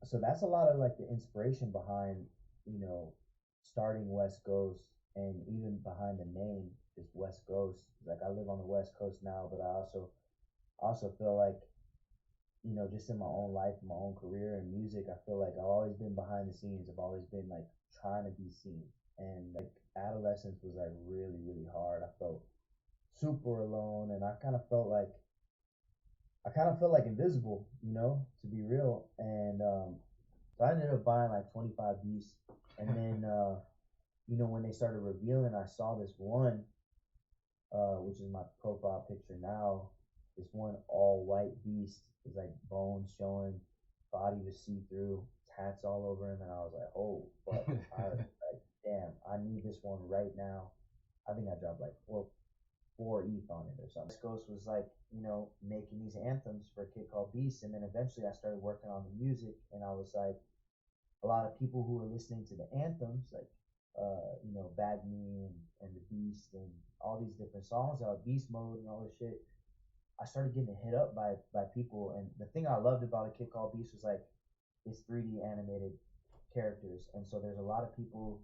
so that's a lot of like the inspiration behind, you know, starting Wesghost, and even behind the name is Wesghost. Like I live on the West Coast now, but I also feel like, you know, just in my own life, my own career and music, I feel like I've always been behind the scenes. I've always been like trying to be seen. And like adolescence was like really, really hard. I felt super alone, and I kind of felt like invisible, you know, to be real. And so I ended up buying like 25 beats, and then you know, when they started revealing, I saw this one, which is my profile picture now. This one all white beast is like bones showing, body was see through, tats all over him, and I was like, oh fuck, I was like, damn, I need this one right now. I think I dropped like four ETH on it or something. Ghost was like, you know, making these anthems for a kid called Beast, and then eventually I started working on the music, and I was like, a lot of people who were listening to the anthems, like you know, Bad Me and the Beast and all these different songs, Beast Mode and all this shit. I started getting hit up by people, and the thing I loved about a kid called Beast was like it's 3D animated characters, and so there's a lot of people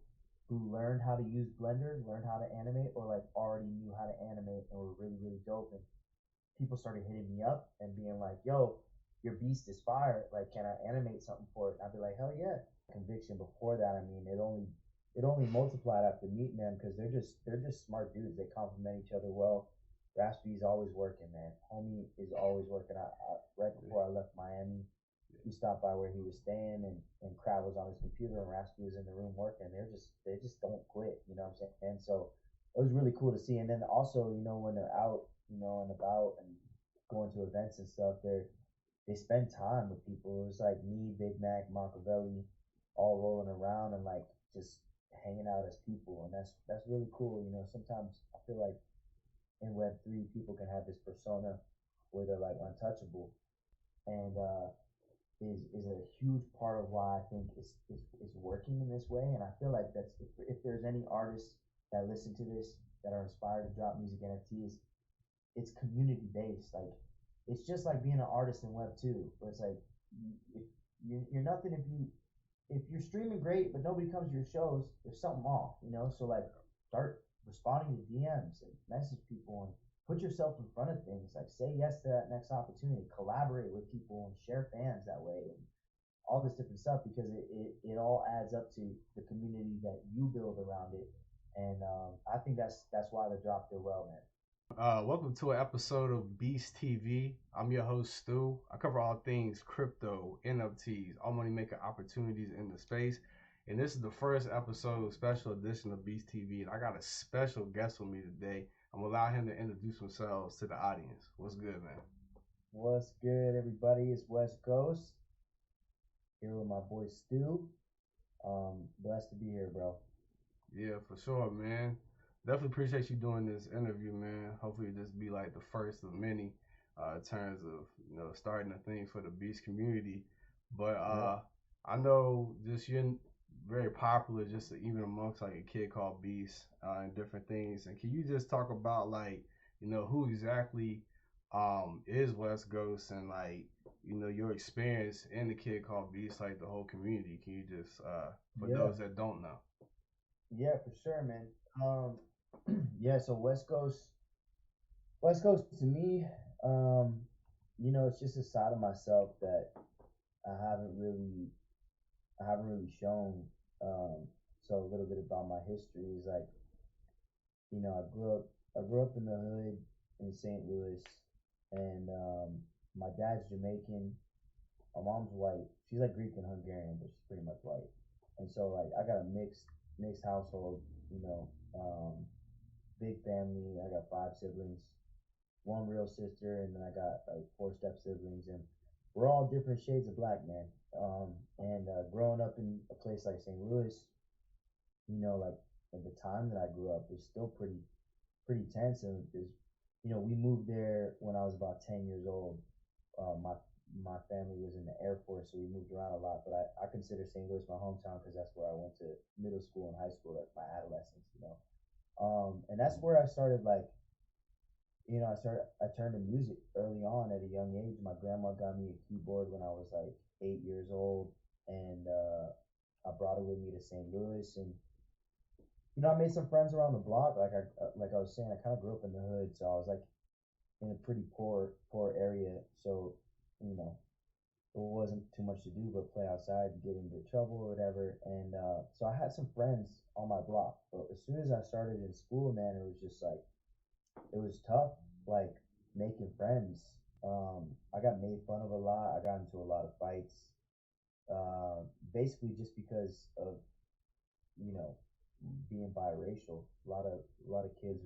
who learned how to use Blender, learned how to animate, or like already knew how to animate and were really really dope. And people started hitting me up and being like, "Yo, your beast is fire. Like, can I animate something for it?" And I'd be like, "Hell yeah!" Conviction before that, I mean, it only multiplied after meeting them because they're just smart dudes. They complement each other well. Raspy's always working, man. Homie is always working. Right before I left Miami, we stopped by where he was staying, and Crab was on his computer, and Raspy was in the room working. They just don't quit. You know what I'm saying? And so it was really cool to see. And then also, you know, when they're out, you know, and about and going to events and stuff, they spend time with people. It was like me, Big Mac, Machiavelli, all rolling around and like just hanging out as people, and that's really cool. You know, sometimes I feel like in Web3 people can have this persona where they're like untouchable, and is a huge part of why I think it's working in this way. And I feel like that's if there's any artists that listen to this that are inspired to drop music NFTs, it's community based. Like it's just like being an artist in Web2, where it's like if you're nothing if you're streaming great but nobody comes to your shows, there's something off, you know. So like start responding to DMs and message people and put yourself in front of things. Like say yes to that next opportunity, collaborate with people and share fans that way and all this different stuff, because it all adds up to the community that you build around it. And I think that's why the drop did well, man. Welcome to an episode of Beast TV. I'm your host, Stu. I cover all things crypto, NFTs, all money making opportunities in the space. And this is the first episode, special edition of Beast TV. And I got a special guest with me today. I'm gonna allow him to introduce themselves to the audience. What's good, man? What's good, everybody? It's Wesghost here with my boy Stu. Blessed to be here, bro. Yeah, for sure, man. Definitely appreciate you doing this interview, man. Hopefully this be like the first of many in terms of, you know, starting a thing for the Beast community. But Yeah. I know just you're very popular just even amongst like a kid called Beast and different things. And can you just talk about like, you know, who exactly is West Ghost and like, you know, your experience in the kid called Beast, like the whole community. Can you just for Yeah. those that don't know? Yeah, for sure, man. Um, yeah. So West Coast to me, um, you know, it's just a side of myself that I haven't really, I haven't really shown. Um, so a little bit about my history is like, you know, I grew up in the hood in St. Louis, and my dad's Jamaican. My mom's white. She's like Greek and Hungarian, but she's pretty much white. And so like I got a mixed household, you know, big family. I got five siblings, one real sister, and then I got like four step siblings, and we're all different shades of black, man. And growing up in a place like St. Louis, you know, like at the time that I grew up, was still pretty tense, and is, you know, we moved there when I was about 10 years old. My family was in the Air Force, so we moved around a lot. But I consider St. Louis my hometown because that's where I went to middle school and high school, like my adolescence, you know. And that's where I started, like, you know, I turned to music early on at a young age. My grandma got me a keyboard when I was like 8 years old. and I brought it with me to St. Louis, and I made some friends around the block. Like I was saying, I kind of grew up in the hood, so I was like in a pretty poor area. So you know, there wasn't too much to do but play outside and get into trouble or whatever. And so I had some friends on my block. But as soon as I started in school, man, it was just like it was tough, like making friends. I got made fun of a lot. I got into a lot of fights, basically just because of you know being biracial. A lot of kids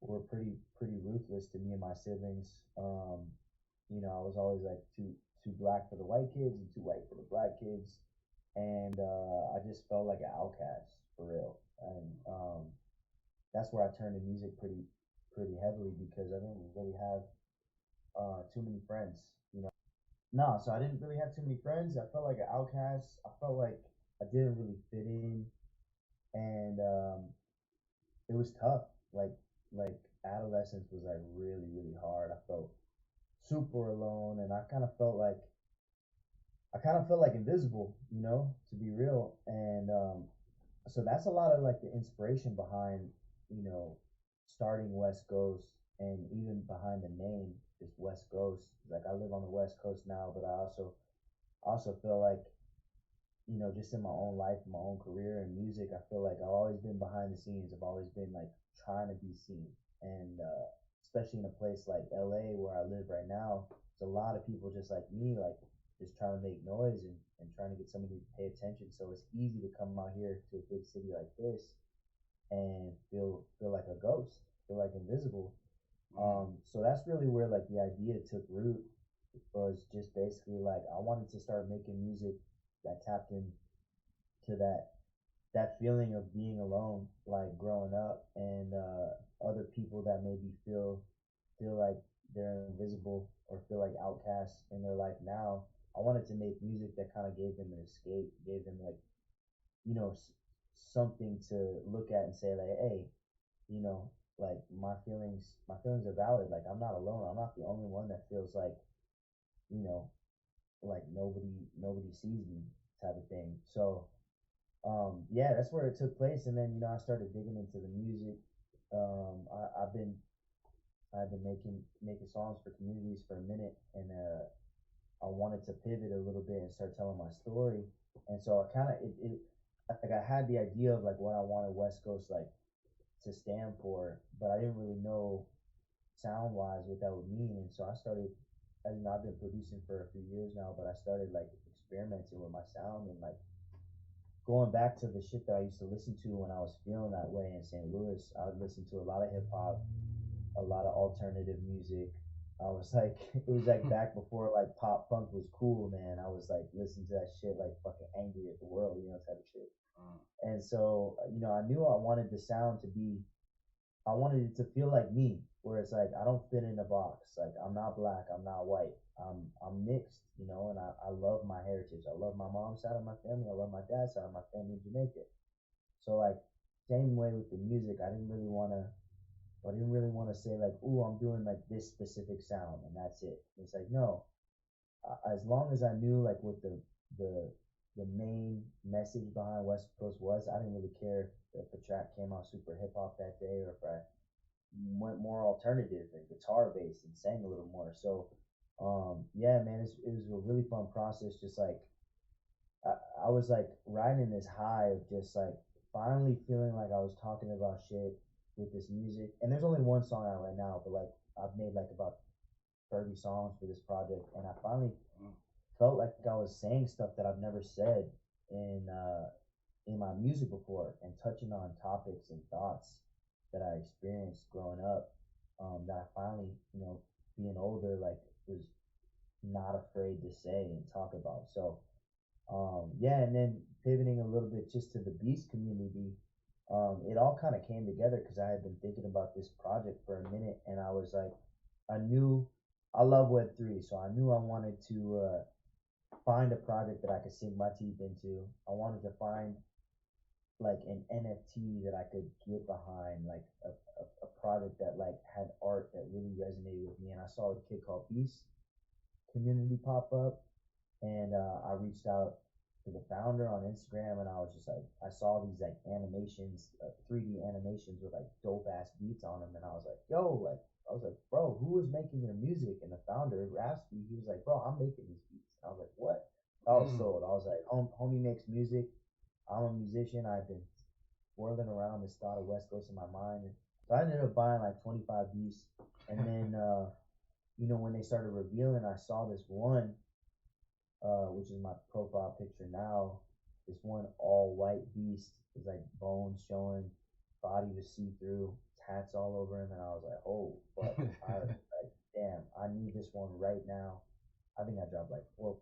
were pretty ruthless to me and my siblings. I was always like too black for the white kids and too white for the black kids, and I just felt like an outcast for real. And that's where I turned to music pretty heavily because I didn't really have too many friends. No, so I didn't really have too many friends. I felt like an outcast. I felt like I didn't really fit in, and it was tough. Like adolescence was like really hard. I felt super alone, and I kind of felt like invisible, to be real. And so that's a lot of like the inspiration behind you know starting Wesghost, and even behind the name is Wesghost. Like I live on the West Coast now, but I also feel like just in my own life, my own career and music, I feel like I've always been behind the scenes. I've always been like trying to be seen, and especially in a place like LA where I live right now, there's a lot of people just like me, like just trying to make noise and trying to get somebody to pay attention. So it's easy to come out here to a big city like this and feel like a ghost, feel like invisible. So that's really where like the idea took root, was just basically like I wanted to start making music that tapped into that feeling of being alone, like growing up, and other people that maybe feel like they're invisible or feel like outcasts in their life now. I wanted to make music that kind of gave them an escape, gave them like you know s- something to look at and say like, hey, you know, like my feelings are valid. Like I'm not alone. I'm not the only one that feels you know, like nobody sees me type of thing. So yeah, that's where it took place. And then I started digging into the music. I've been making songs for communities for a minute, and I wanted to pivot a little bit and start telling my story. And so I kind of it like I had the idea of like what I wanted West Coast like to stand for, but I didn't really know sound wise what that would mean. And so I started. I've been producing for a few years now, but I started like experimenting with my sound and like going back to the shit that I used to listen to when I was feeling that way in St. Louis. I would listen to a lot of hip hop, a lot of alternative music. I was like, it was like back before like pop punk was cool, man. I was like listening to that shit like fucking angry at the world, type of shit. And so, I knew I wanted the sound to be, I wanted it to feel like me, where it's like I don't fit in a box. Like I'm not black, I'm not white. I'm mixed, and I love my heritage. I love my mom's side of my family. I love my dad's side of my family in Jamaica. So like same way with the music, I didn't really want to say like, "Ooh, I'm doing like this specific sound and that's it." It's like, no, as long as I knew like what the the main message behind West Coast was, I didn't really care if the track came out super hip hop that day or if I went more alternative and guitar based and sang a little more. So, yeah, man, it was a really fun process. Just like I was like riding this high of just like finally feeling like I was talking about shit with this music. And there's only one song out right now, but like I've made like about 30 songs for this project, and I finally felt like I was saying stuff that I've never said in my music before, and touching on topics and thoughts that I experienced growing up, that I finally, being older, like was not afraid to say and talk about. So yeah, and then pivoting a little bit just to the Beast community, it all kind of came together because I had been thinking about this project for a minute, and I was like, I knew I love Web3, so I knew I wanted to find a project that I could sink my teeth into. I wanted to find like an NFT that I could get behind, like a project that like had art that really resonated with me. And I saw a kid called Beast community pop up, and I reached out the founder on Instagram, and I was just like, I saw these like animations, 3D animations with like dope ass beats on them, and I was like, yo, like, I was like, bro, who is making your music? And the founder asked me, he was like, bro, I'm making these beats. And I was like, what? I was Mm. sold. I was like, homie makes music. I'm a musician. I've been whirling around this thought of Wesghost in my mind, and so I ended up buying like 25 beats, and then when they started revealing, I saw this one which is my profile picture now. This one all white beast is like bones showing, body was see through, tats all over him, and I was like, oh fuck, I like damn, I need this one right now. I think I dropped like four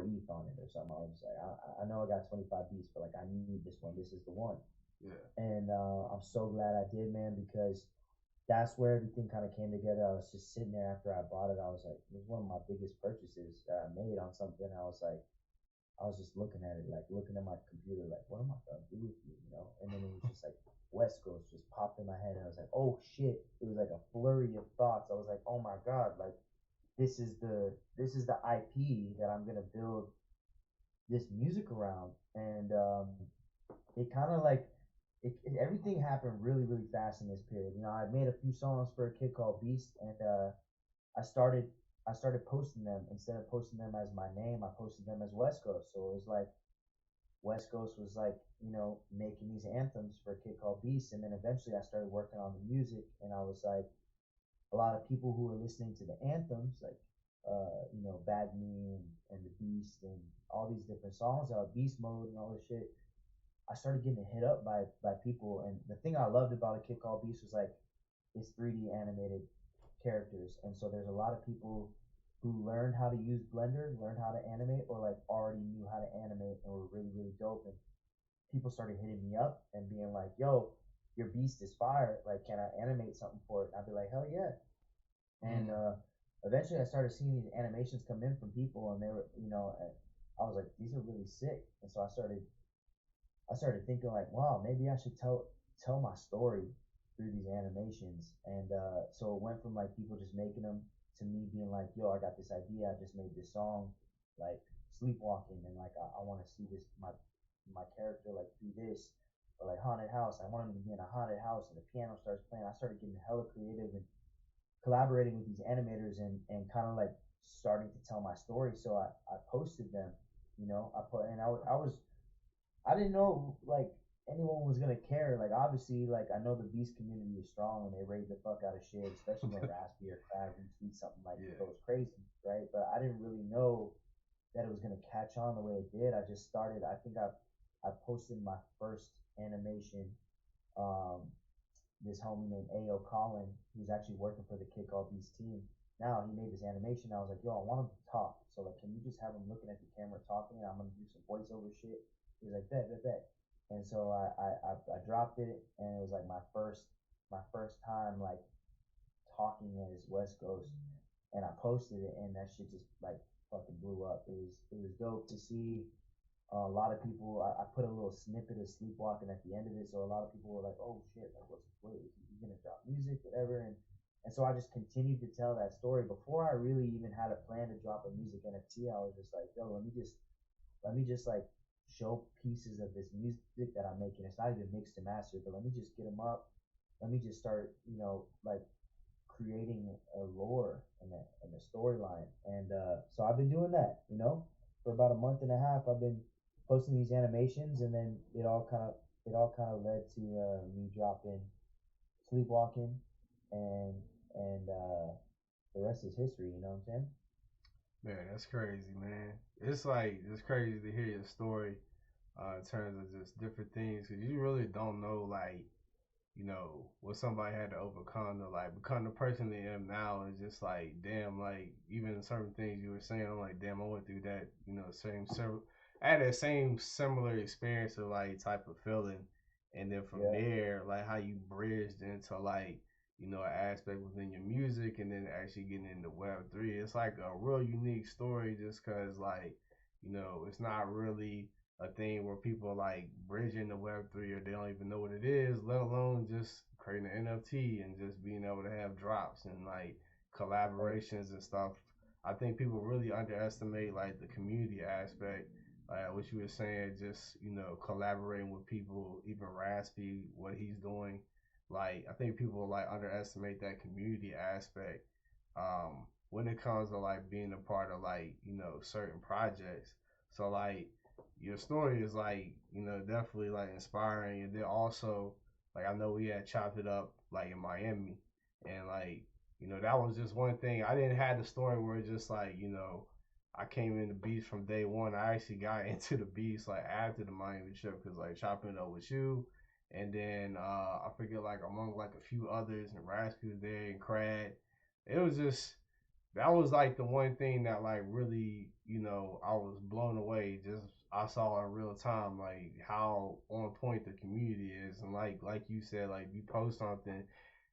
ETH on it or something. I was just like, I know I got 25 beats, but like I need this one. This is the one. Yeah. And I'm so glad I did, man, because that's where everything kind of came together. I was just sitting there after I bought it. I was like, it was one of my biggest purchases that I made on something. I was like, I was just looking at it, like looking at my computer, like, what am I gonna do with you, you know? And then it was just like West Coast just popped in my head, and I was like, oh shit! It was like a flurry of thoughts. I was like, oh my god, like this is the IP that I'm gonna build this music around, and it kind of like everything happened really really fast in this period. You know, I made a few songs for a kid called Beast, and I started I started posting them. Instead of posting them as my name, I posted them as West Coast. So it was like West Coast was like, making these anthems for a kid called Beast, and then eventually I started working on the music, and I was like, a lot of people who were listening to the anthems, like Bad Me and the Beast and all these different songs, Beast Mode and all this shit. I started getting hit up by people, and the thing I loved about a kid called Beast was like it's 3D animated characters, and so there's a lot of people who learned how to use Blender, learned how to animate, or like already knew how to animate and were really really dope. And people started hitting me up and being like, "Yo, your beast is fire! Like, can I animate something for it?" And I'd be like, "Hell yeah!" And eventually, I started seeing these animations come in from people, and they were, I was like, "These are really sick." And so I started thinking like, wow, maybe I should tell my story through these animations. And so it went from like people just making them to me being like, yo, I got this idea. I just made this song, like sleepwalking, and like I want to see this my character like do this, or like haunted house. I want him to be in a haunted house, and the piano starts playing. I started getting hella creative and collaborating with these animators, and kind of like starting to tell my story. So I posted them, I put, and I didn't know like anyone was gonna care. Like obviously, like I know the Beast community is strong and they rate the fuck out of shit, especially when Raspy or Crab retweet something like Yeah. goes crazy, right? But I didn't really know that it was gonna catch on the way it did. I just started. I think I posted my first animation. Um, this homie named A.O. Collin, who's actually working for the Kid Called Beast team. Now he made this animation. I was like, yo, I want him to talk. So like, can you just have him looking at the camera talking? And I'm gonna do some voiceover shit. He's like, bet, bet, bet. And so I dropped it, and it was like my first time like talking as West Coast, and I posted it, and that shit just like fucking blew up. It was dope to see. A lot of people, I put a little snippet of Sleepwalking at the end of it, so a lot of people were like, "Oh shit, like what is he gonna drop music, whatever?" And so I just continued to tell that story. Before I really even had a plan to drop a music NFT, I was just like, "Yo, let me just like show pieces of this music that I'm making. It's not even mixed and mastered, but let me just get them up. Let me just start, like creating a lore and a storyline." And so I've been doing that, for about a month and a half. I've been posting these animations, and then it all kind of led to me dropping Sleepwalking, and and the rest is history. You know what I'm saying? Man, that's crazy, man. It's crazy to hear your story in terms of just different things because you really don't know like what somebody had to overcome to like become the person they am now. Is just like damn, like even certain things you were saying, I'm like damn, I went through that, I had that same similar experience of like type of feeling, and then from Yeah. there, like how you bridged into like an aspect within your music, and then actually getting into Web3. It's like a real unique story, just cause like it's not really a thing where people are like bridging the Web3 or they don't even know what it is, let alone just creating an NFT and just being able to have drops and like Right. collaborations and stuff. I think people really underestimate like the community aspect what you were saying, just collaborating with people, even Raspy, what he's doing. Like I think people like underestimate that community aspect when it comes to like being a part of like certain projects. So like your story is like definitely like inspiring, and then also like I know we had chopped it up like in Miami, and like that was just one thing. I didn't have the story where it's just like I came in the beats from day one. I actually got into the beats like after the Miami trip because like chopping it up with you, and then I forget like among like a few others and Raspy was there and Crad. It was just that was like the one thing that like really I was blown away. Just I saw in real time like how on point the community is, and like you said, like you post something,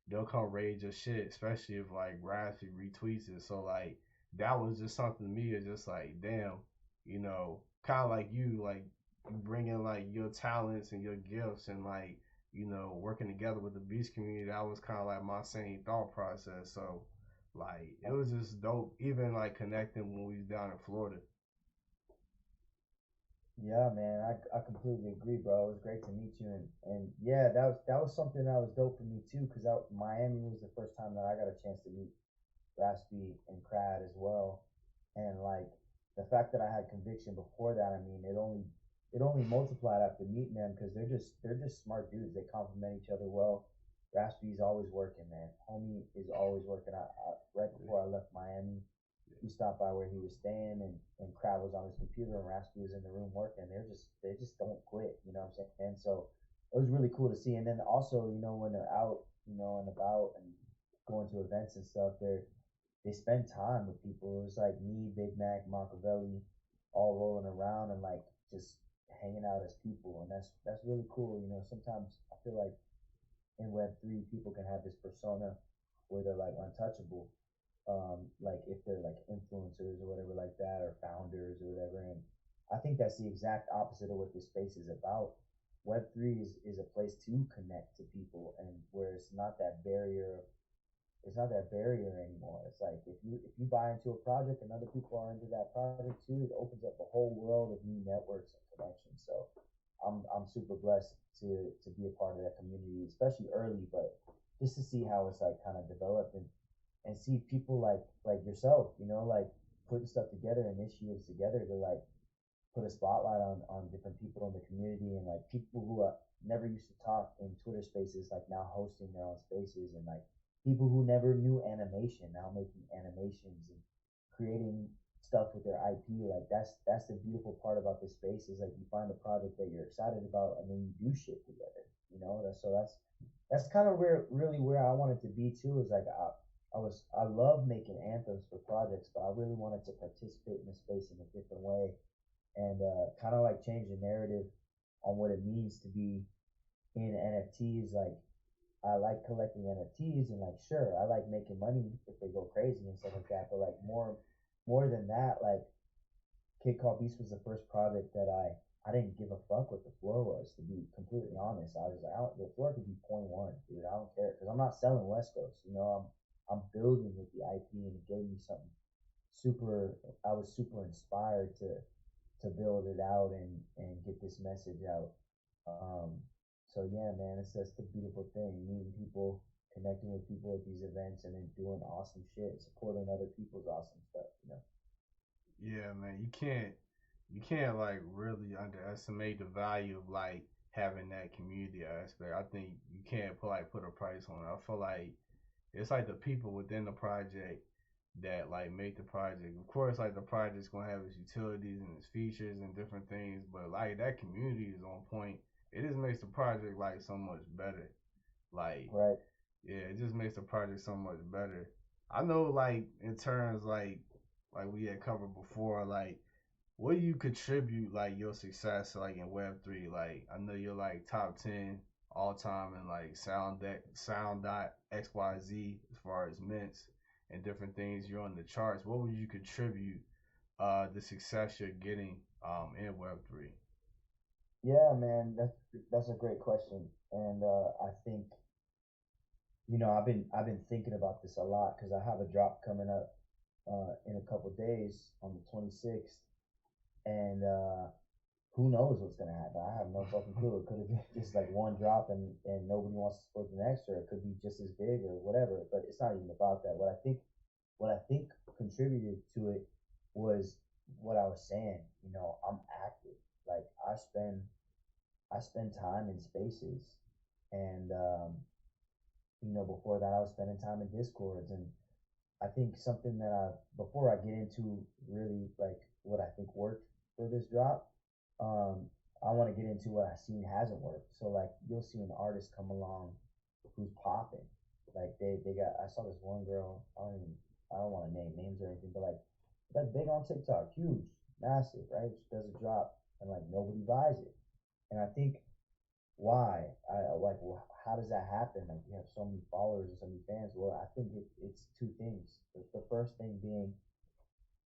they'll come rage your shit, especially if like Raspy retweets it. So like that was just something to me. It's just like damn, kind of like you bringing like your talents and your gifts and like working together with the beast community. That was kind of like my same thought process. So like it was just dope, even like connecting when we was down in Florida. Yeah, man, I completely agree, bro. It was great to meet you, and yeah, that was something that was dope for me too, because Miami was the first time that I got a chance to meet Raspy and Crad as well, and like the fact that I had conviction before that, I mean, it only multiplied after meeting them because they're just smart dudes. They complement each other well. Raspy's always working, man. Homie is always working. Right before I left Miami, we stopped by where he was staying, and Crab was on his computer and Raspy was in the room working. They just don't quit, you know what I'm saying? And so it was really cool to see. And then also, when they're out, and about and going to events and stuff, they spend time with people. It was like me, Big Mac, Machiavelli, all rolling around and like just hanging out as people, and that's really cool. Sometimes I feel like in Web3 people can have this persona where they're like untouchable, like if they're like influencers or whatever like that, or founders or whatever. And I think that's the exact opposite of what this space is about. Web3 is a place to connect to people, and where it's not that barrier anymore. It's like if you buy into a project and other people are into that project too, it opens up a whole world of new networks and connections. So I'm super blessed to be a part of that community, especially early, but just to see how it's like kind of developed, and see people like yourself, like putting stuff together, initiatives together to like put a spotlight on different people in the community, and like people who never used to talk in Twitter spaces, like now hosting their own spaces, and like people who never knew animation now making animations and creating stuff with their IP. Like that's the beautiful part about this space, is like you find a project that you're excited about and then you do shit together. That's kind of where I wanted to be too. Is like I love making anthems for projects, but I really wanted to participate in the space in a different way, and kind of like change the narrative on what it means to be in NFTs. Like I like collecting NFTs, and like sure, I like making money if they go crazy and stuff like that. But like more than that, like Kid Called Beast was the first project that I didn't give a fuck what the floor was, to be completely honest. I was like, the floor could be point one, dude. I don't care, because I'm not selling Wesghost. I'm building with the IP, and it gave me something super. I was super inspired to build it out and get this message out. Um, so yeah, man, it's just a beautiful thing. Meeting people, connecting with people at these events, and then doing awesome shit, supporting other people's awesome stuff. Yeah, man, you can't like really underestimate the value of like having that community aspect. I think you can't put a price on it. I feel like it's like the people within the project that like make the project. Of course, like the project's gonna have its utilities and its features and different things, but like that community is on point. It just makes the project like so much better. Like Right. yeah, it just makes the project so much better. I know like in terms like we had covered before, like what do you contribute like your success like in Web3? Like I know you're like top 10 all time in like sound.xyz as far as mints and different things. You're on the charts. What would you contribute the success you're getting in Web3? Yeah, man, that's a great question, and I think I've been thinking about this a lot because I have a drop coming up in a couple days on the 26th, and who knows what's gonna happen? I have no fucking clue. It could have been just like one drop and nobody wants to support the next, or it could be just as big or whatever. But it's not even about that. What I think contributed to it was what I was saying. You know, I'm active. Like I spend time in spaces, and you know, before that I was spending time in discords, and I think something that before I get into really like what I think worked for this drop, um, I want to get into what I've seen hasn't worked. So like you'll see an artist come along who's popping. Like they got I saw this one girl, I don't want to name names or anything, but like big on TikTok, huge, massive, right? She does a drop and like nobody buys it. And I think why? How does that happen? Like you have so many followers and so many fans. Well, I think it's two things. The first thing being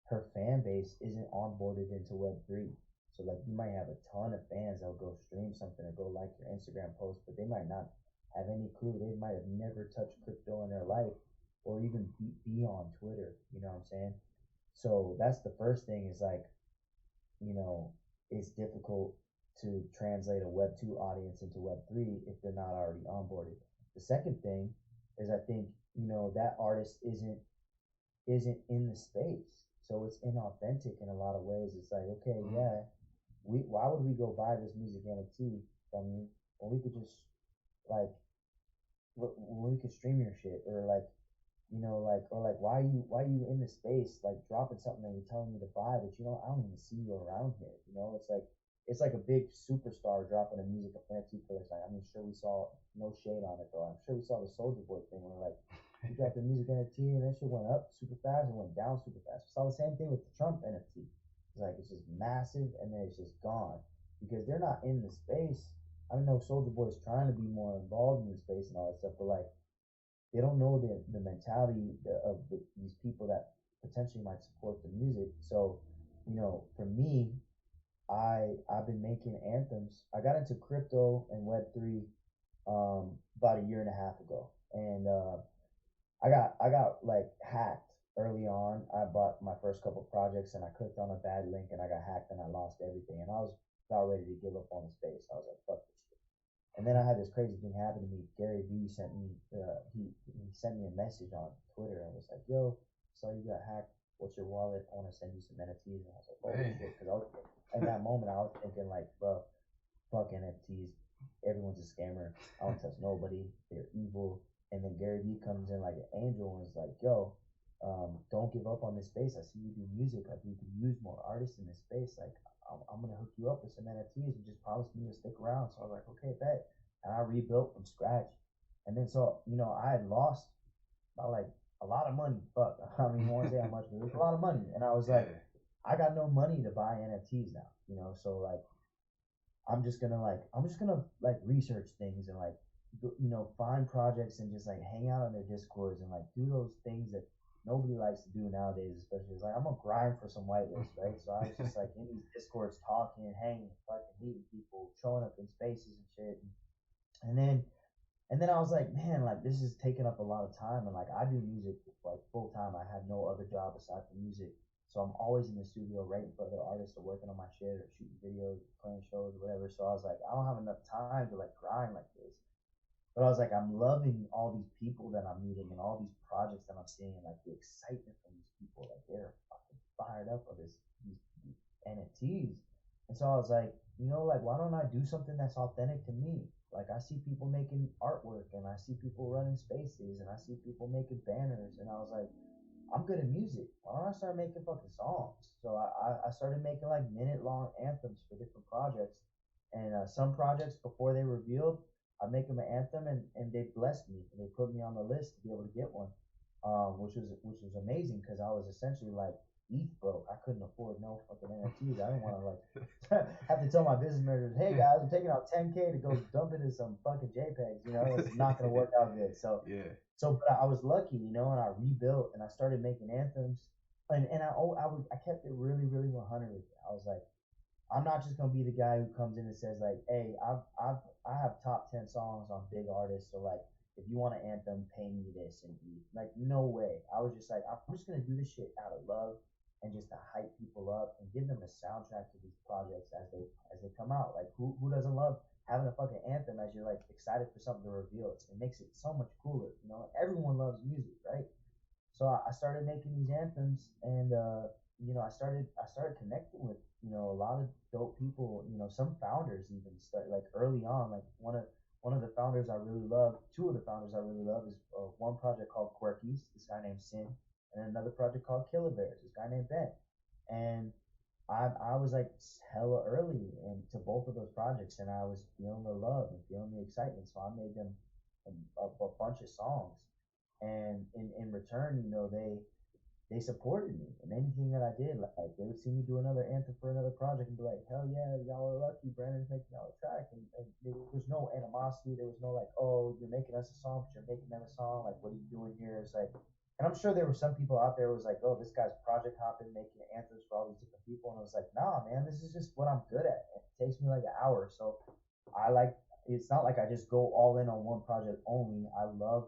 her fan base isn't onboarded into Web3. So like you might have a ton of fans that'll go stream something or go like your Instagram post, but they might not have any clue. They might have never touched crypto in their life or even be on Twitter. You know what I'm saying? So that's the first thing is like, you know, it's difficult to translate a Web 2 audience into Web 3 if they're not already onboarded. The second thing is I think, you know, that artist isn't in the space. So it's inauthentic in a lot of ways. It's like, okay, yeah, why would we go buy this music NFT from you when we could just like when we could stream your shit or like you know, like or like why you in the space like dropping something and you're telling me to buy, but you know I don't even see you around here. You know, it's like a big superstar dropping a music NFT for this. I mean, sure we saw no shade on it though. I'm sure we saw the Soldier Boy thing where like he dropped the music NFT and that shit went up super fast and went down super fast. We saw the same thing with the Trump NFT. It's like it's just massive and then it's just gone because they're not in the space. I know Soldier Boy is trying to be more involved in the space and all that stuff, but like they don't know the mentality of these people that potentially might support the music. So, you know, for me, I've been making anthems. I got into crypto and Web3 about a year and a half ago, and I got like hacked early on. I bought my first couple projects and I clicked on a bad link and I got hacked and I lost everything and I was about ready to give up on the space. I was like, fuck this shit. And then I had this crazy thing happen to me. Gary Vee sent me he sent me a message on Twitter and was like, "Yo, saw you got hacked. What's your wallet? I want to send you some NFTs." And I was like, "Holy shit!" Because in that moment I was thinking like, "Bro, fuck NFTs. Everyone's a scammer. I don't trust nobody. They're evil." And then Gary Vee comes in like an angel and is like, "Yo, don't give up on this space. I see you do music. Like we could use more artists in this space. Like I'm gonna hook you up with some NFTs and just promise me to stick around." So I was like, "Okay, bet." And I rebuilt from scratch. And then so you know I had lost by like a lot of money. Fuck, I mean, I won't say how much, but it was a lot of money. And I was like, I got no money to buy NFTs now. You know, so like I'm just gonna research things and like you know find projects and just like hang out on their discords and like do those things that nobody likes to do nowadays, especially it's like I'm gonna grind for some whitelist, right? So I was just like in these discords talking, hanging, fucking meeting people, showing up in spaces and shit, and then I was like, man, like this is taking up a lot of time, and like I do music like full time. I have no other job aside from music, so I'm always in the studio writing for other artists or working on my shit or shooting videos, playing shows or whatever. So I was like, I don't have enough time to like grind like this. But I was like, I'm loving all these people that I'm meeting and all these projects that I'm seeing, and like the excitement from these people, like they're fucking fired up of these NFTs. And so I was like, you know, like why don't I do something that's authentic to me? Like I see people making artwork and I see people running spaces and I see people making banners and I was like, I'm good at music. Why don't I start making fucking songs? So I started making like minute long anthems for different projects. And some projects before they revealed, I make them an anthem and they blessed me. And they put me on the list to be able to get one, which was amazing because I was essentially like ETH broke. I couldn't afford no fucking NFTs. I didn't want to like have to tell my business managers, hey guys, I'm taking out 10K to go dump into some fucking JPEGs. You know, it's not gonna work out good. So Yeah. but I was lucky, you know, and I rebuilt and I started making anthems, and I kept it really really 100 with it. I was like, I'm not just gonna be the guy who comes in and says like, hey, I have top 10 songs on big artists, so like if you want an anthem, pay me this and like no way. I was just like, I'm just gonna do this shit out of love and just to hype people up and give them a soundtrack to these projects as come out. Like who doesn't love having a fucking anthem as you're like excited for something to reveal? It makes it so much cooler, you know. Everyone loves music, right? So I started making these anthems, and you know, I started connecting with, you know, a lot of dope people. You know, some founders even start like early on. Like one of the founders I really love, two of the founders I really love is one project called Quirkies, this guy named Sin, and another project called Killer Bears, this guy named Ben. And I was like hella early into both of those projects, and I was feeling the love and feeling the excitement. So I made them a bunch of songs, and in return, you know, they supported me in anything that I did. Like they would see me do another anthem for another project and be like, hell yeah, y'all are lucky. Brandon's making y'all a track, and there was no animosity. There was no like, oh, you're making us a song, but you're making them a song. Like, what are you doing here? It's like, and I'm sure there were some people out there who was like, oh, this guy's project hopping, making anthems for all these different people, and I was like, nah, man, this is just what I'm good at. It takes me like an hour, so I like. It's not like I just go all in on one project only. I love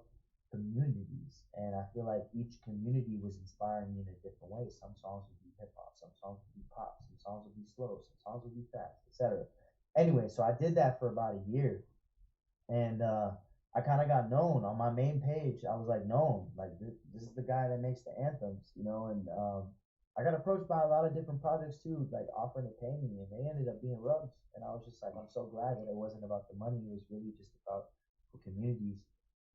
communities, and I feel like each community was inspiring me in a different way. Some songs would be hip hop, some songs would be pop, some songs would be slow, some songs would be fast, etc. Anyway, so I did that for about a year, and I kind of got known on my main page. I was like known, like this is the guy that makes the anthems, you know. And I got approached by a lot of different projects too, like offering to pay me, and they ended up being rubs. And I was just like, I'm so glad that it wasn't about the money. It was really just about the communities.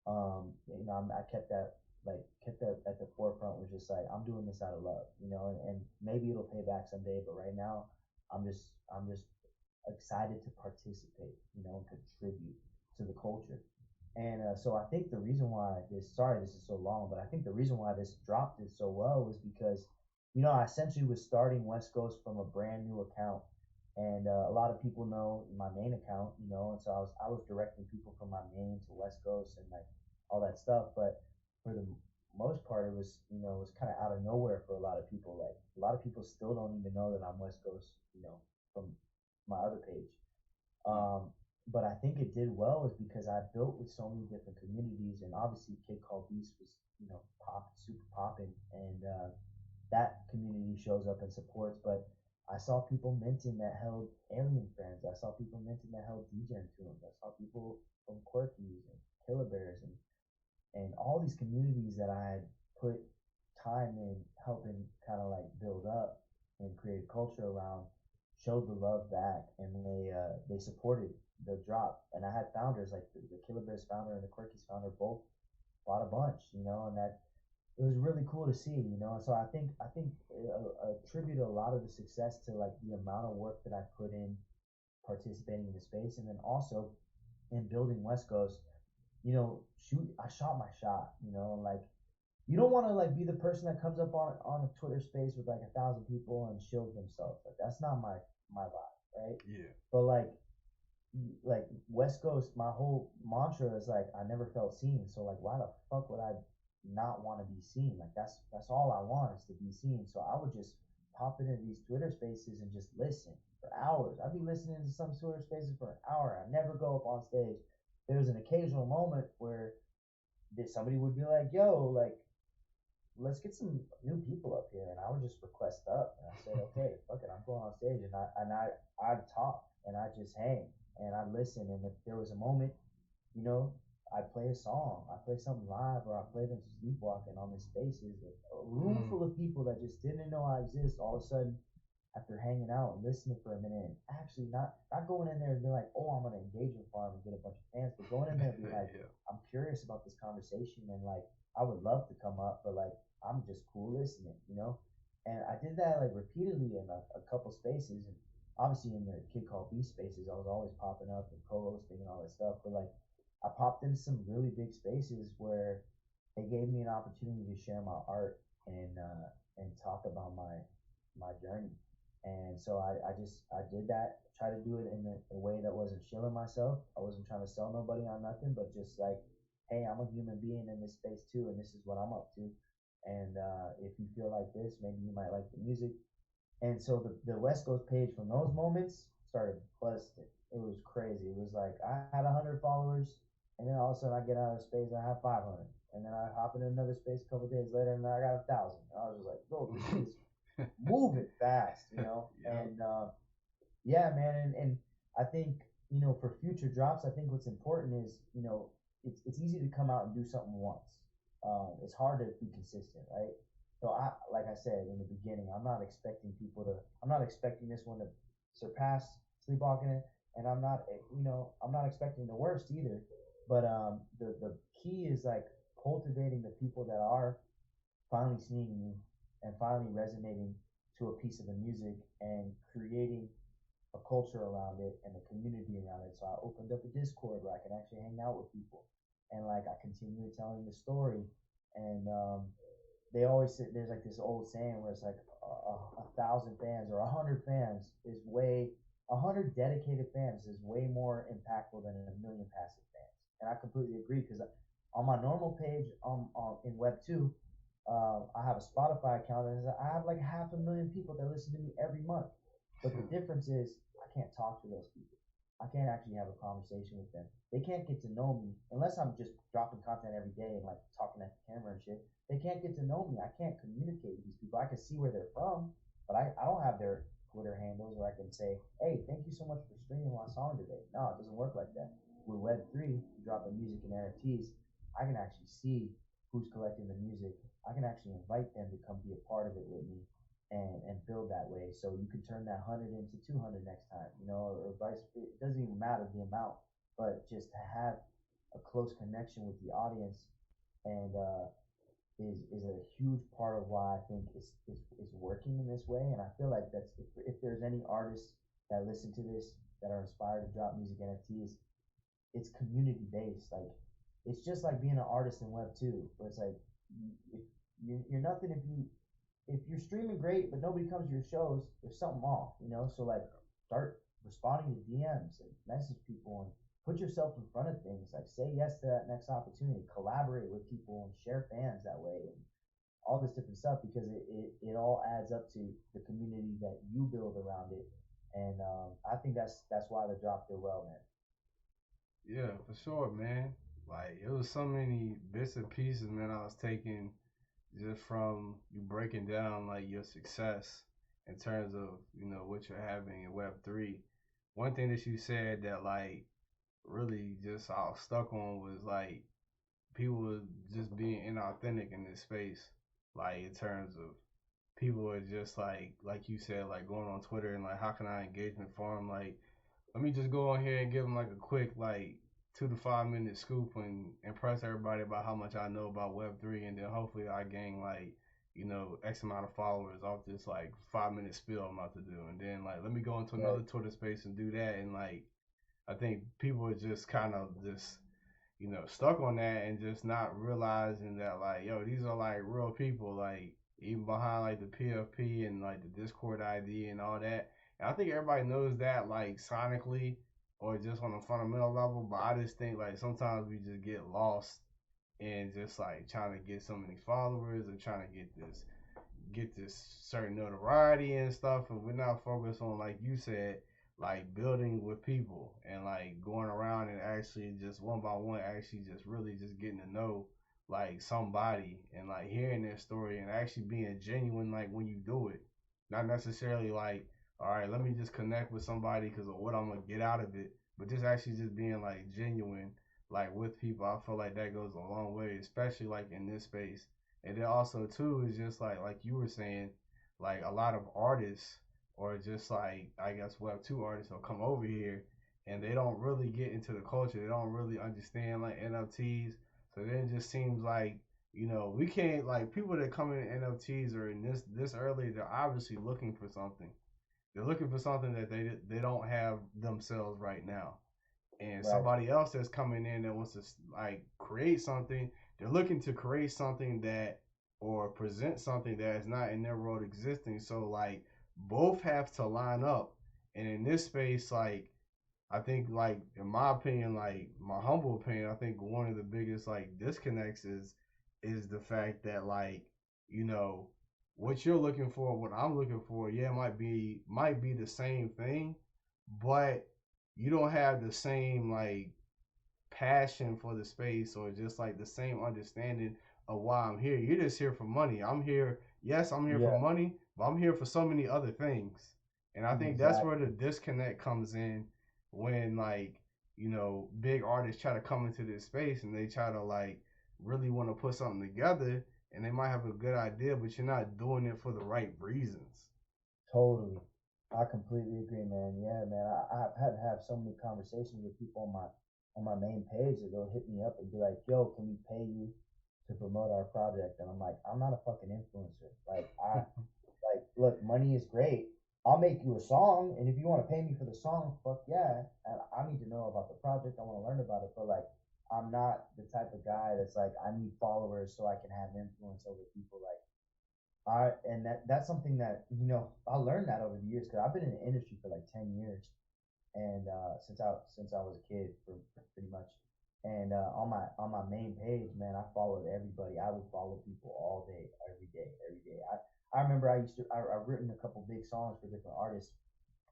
You know, I kept that at the forefront. Was just like, I'm doing this out of love, you know, and maybe it'll pay back someday. But right now, I'm just excited to participate, you know, and contribute to the culture. And so I think the reason why sorry, this is so long, but I think the reason why this dropped it so well was because, you know, I essentially was starting Wesghost from a brand new account. And a lot of people know my main account, you know, and so I was directing people from my main to Wesghost and like all that stuff. But for the most part, it was, you know, it was kind of out of nowhere for a lot of people. Like a lot of people still don't even know that I'm Wesghost, you know, from my other page. Um, but I think it did well is because I built with so many different communities, and obviously Kid Called Beast was, you know, super popping, and that community shows up and supports. But I saw people minting that held Alien Friends. I saw people minting that held DJ Tunes. I saw people from Quirkies and Killer Bears and all these communities that I had put time in helping kind of like build up and create a culture around, showed the love back, and they supported the drop. And I had founders like the Killer Bears founder and the Quirkies founder both bought a bunch, you know, and that it was really cool to see, you know. And so I think attribute a lot of the success to like the amount of work that I put in participating in the space, and then also in building West Coast. You know, I shot my shot, you know, and like you don't want to like be the person that comes up on a Twitter space with like 1,000 people and shields themselves. Like that's not my vibe, right? Yeah. But like West Coast, my whole mantra is like I never felt seen. So like why the fuck would I not want to be seen? Like that's all I want is to be seen. So I would just pop into these Twitter spaces and just listen for hours. I'd be listening to some Twitter spaces for an hour. I never go up on stage. There was an occasional moment where somebody would be like, "Yo, like, let's get some new people up here," and I would just request up, and I said, "Okay, fuck it, I'm going on stage," and I'd talk and I'd just hang and I'd listen, and if there was a moment, you know, I'd play a song, I play something live, or I play them sleepwalking on the spaces, a room full of people that just didn't know I exist. All of a sudden, after hanging out and listening for a minute, and actually not going in there and be like, oh, I'm gonna engage with farm and get a bunch of fans, but going in there and be like, Yeah. I'm curious about this conversation, and like I would love to come up, but like I'm just cool listening, you know. And I did that like repeatedly in a couple spaces, and obviously in the Kid Called B spaces, I was always popping up and co-hosting and all that stuff. But like I popped in some really big spaces where they gave me an opportunity to share my art and talk about my journey. And so I did that, try to do it in a way that wasn't shilling myself. I wasn't trying to sell nobody on nothing, but just like, hey, I'm a human being in this space too, and this is what I'm up to. And if you feel like this, maybe you might like the music. And so the West Coast page from those moments started busting. It was crazy. It was like I had 100 followers, and then all of a sudden I get out of space, and I have 500, and then I hop in another space a couple days later, and I got 1,000. I was just like, bro, this is moving fast, you know. Yeah. And yeah, man, and I think, for future drops, I think what's important is, it's easy to come out and do something once. It's hard to be consistent, right? So like I said in the beginning, I'm not expecting this one to surpass Sleepwalking It, and I'm not expecting the worst either. But the key is like cultivating the people that are finally seeing me and finally resonating to a piece of the music and creating a culture around it and a community around it. So I opened up a Discord where I can actually hang out with people, and like I continue telling the story. And they always say there's like this old saying where it's like a thousand fans or 100 fans is way 100 dedicated fans is way more impactful than a million passive fans. And I completely agree because on my normal page in Web2, I have a Spotify account and I have like 500,000 people that listen to me every month. But the difference is I can't talk to those people. I can't actually have a conversation with them. They can't get to know me unless I'm just dropping content every day and like talking at the camera and shit. They can't get to know me. I can't communicate with these people. I can see where they're from, but I don't have their Twitter handles where I can say, hey, thank you so much for streaming my song today. No, it doesn't work like that. With Web3, dropping music and NFTs, I can actually see who's collecting the music. I can actually invite them to come be a part of it with me and build that way. So you can turn that 100 into 200 next time, or vice. It doesn't even matter the amount, but just to have a close connection with the audience and is a huge part of why I think it's working in this way. And I feel like that's if there's any artists that listen to this that are inspired to drop music NFTs, it's community based. Like it's just like being an artist in Web2, where it's like if you're nothing if you're streaming great but nobody comes to your shows, there's something off. So like start responding to DMs and message people and put yourself in front of things. Like say yes to that next opportunity, collaborate with people and share fans that way and all this different stuff because it all adds up to the community that you build around it. And I think that's why the drop did well, man. Yeah, for sure, man. Like it was so many bits and pieces, man. I was taking just from you breaking down like your success in terms of what you're having in Web3. One thing that you said that like really just I was stuck on was like people just being inauthentic in this space. Like in terms of people are just like you said, like going on Twitter and like how can I engagement farm? Like let me just go on here and give them like a quick like 2 to 5 minute scoop and impress everybody about how much I know about Web3, and then hopefully I gain like X amount of followers off this like 5 minute spiel I'm about to do, and then like let me go into another Right. Twitter space and do that, and like I think people are just kind of just stuck on that and just not realizing that like yo these are like real people like even behind like the PFP and like the Discord ID and all that. And I think everybody knows that like sonically or just on a fundamental level, but I just think like sometimes we just get lost in just like trying to get so many followers and trying to get this certain notoriety and stuff, and we're not focused on like you said, like building with people and like going around and actually just one by one, actually just really just getting to know like somebody and like hearing their story and actually being genuine like when you do it, not necessarily like all right, let me just connect with somebody because of what I'm gonna get out of it, but just actually just being like genuine like with people. I feel like that goes a long way, especially like in this space. And then also too is just like you were saying, like a lot of artists or just like I guess Web2 artists will come over here and they don't really get into the culture. They don't really understand like NFTs. So then it just seems like we can't like people that come in NFTs or in this early. They're obviously looking for something. They're looking for something that they don't have themselves right now, and Right. somebody else that's coming in that wants to like create something, they're looking to create something that or present something that is not in their world existing. So like both have to line up. And in this space, like I think like in my opinion, like my humble opinion, I think one of the biggest like disconnects is the fact that like, you know, what you're looking for, what I'm looking for, yeah, might be the same thing, but you don't have the same like passion for the space or just like the same understanding of why I'm here. You're just here for money. I'm here, yes, I'm here for Yeah. money, but I'm here for so many other things. And I think that's where the Exactly. disconnect comes in. when like, you know, big artists try to come into this space and they try to like really want to put something together, and they might have a good idea, but you're not doing it for the right reasons. Totally. I completely agree, man. Yeah, man. I've had to have so many conversations with people on my main page that they'll hit me up and be like, "Yo, can we pay you to promote our project?" And I'm like, "I'm not a fucking influencer. Like, look, money is great. I'll make you a song, and if you want to pay me for the song, fuck yeah. And I need to know about the project. I want to learn about it. But like, I'm not the type of guy that's like, I need followers so I can have influence over people. Like, and that's something that I learned that over the years because I've been in the industry for like 10 years, and since I was a kid, for pretty much. And on my main page, man, I followed everybody. I would follow people all day, every day, every day. I remember I've written a couple big songs for different artists,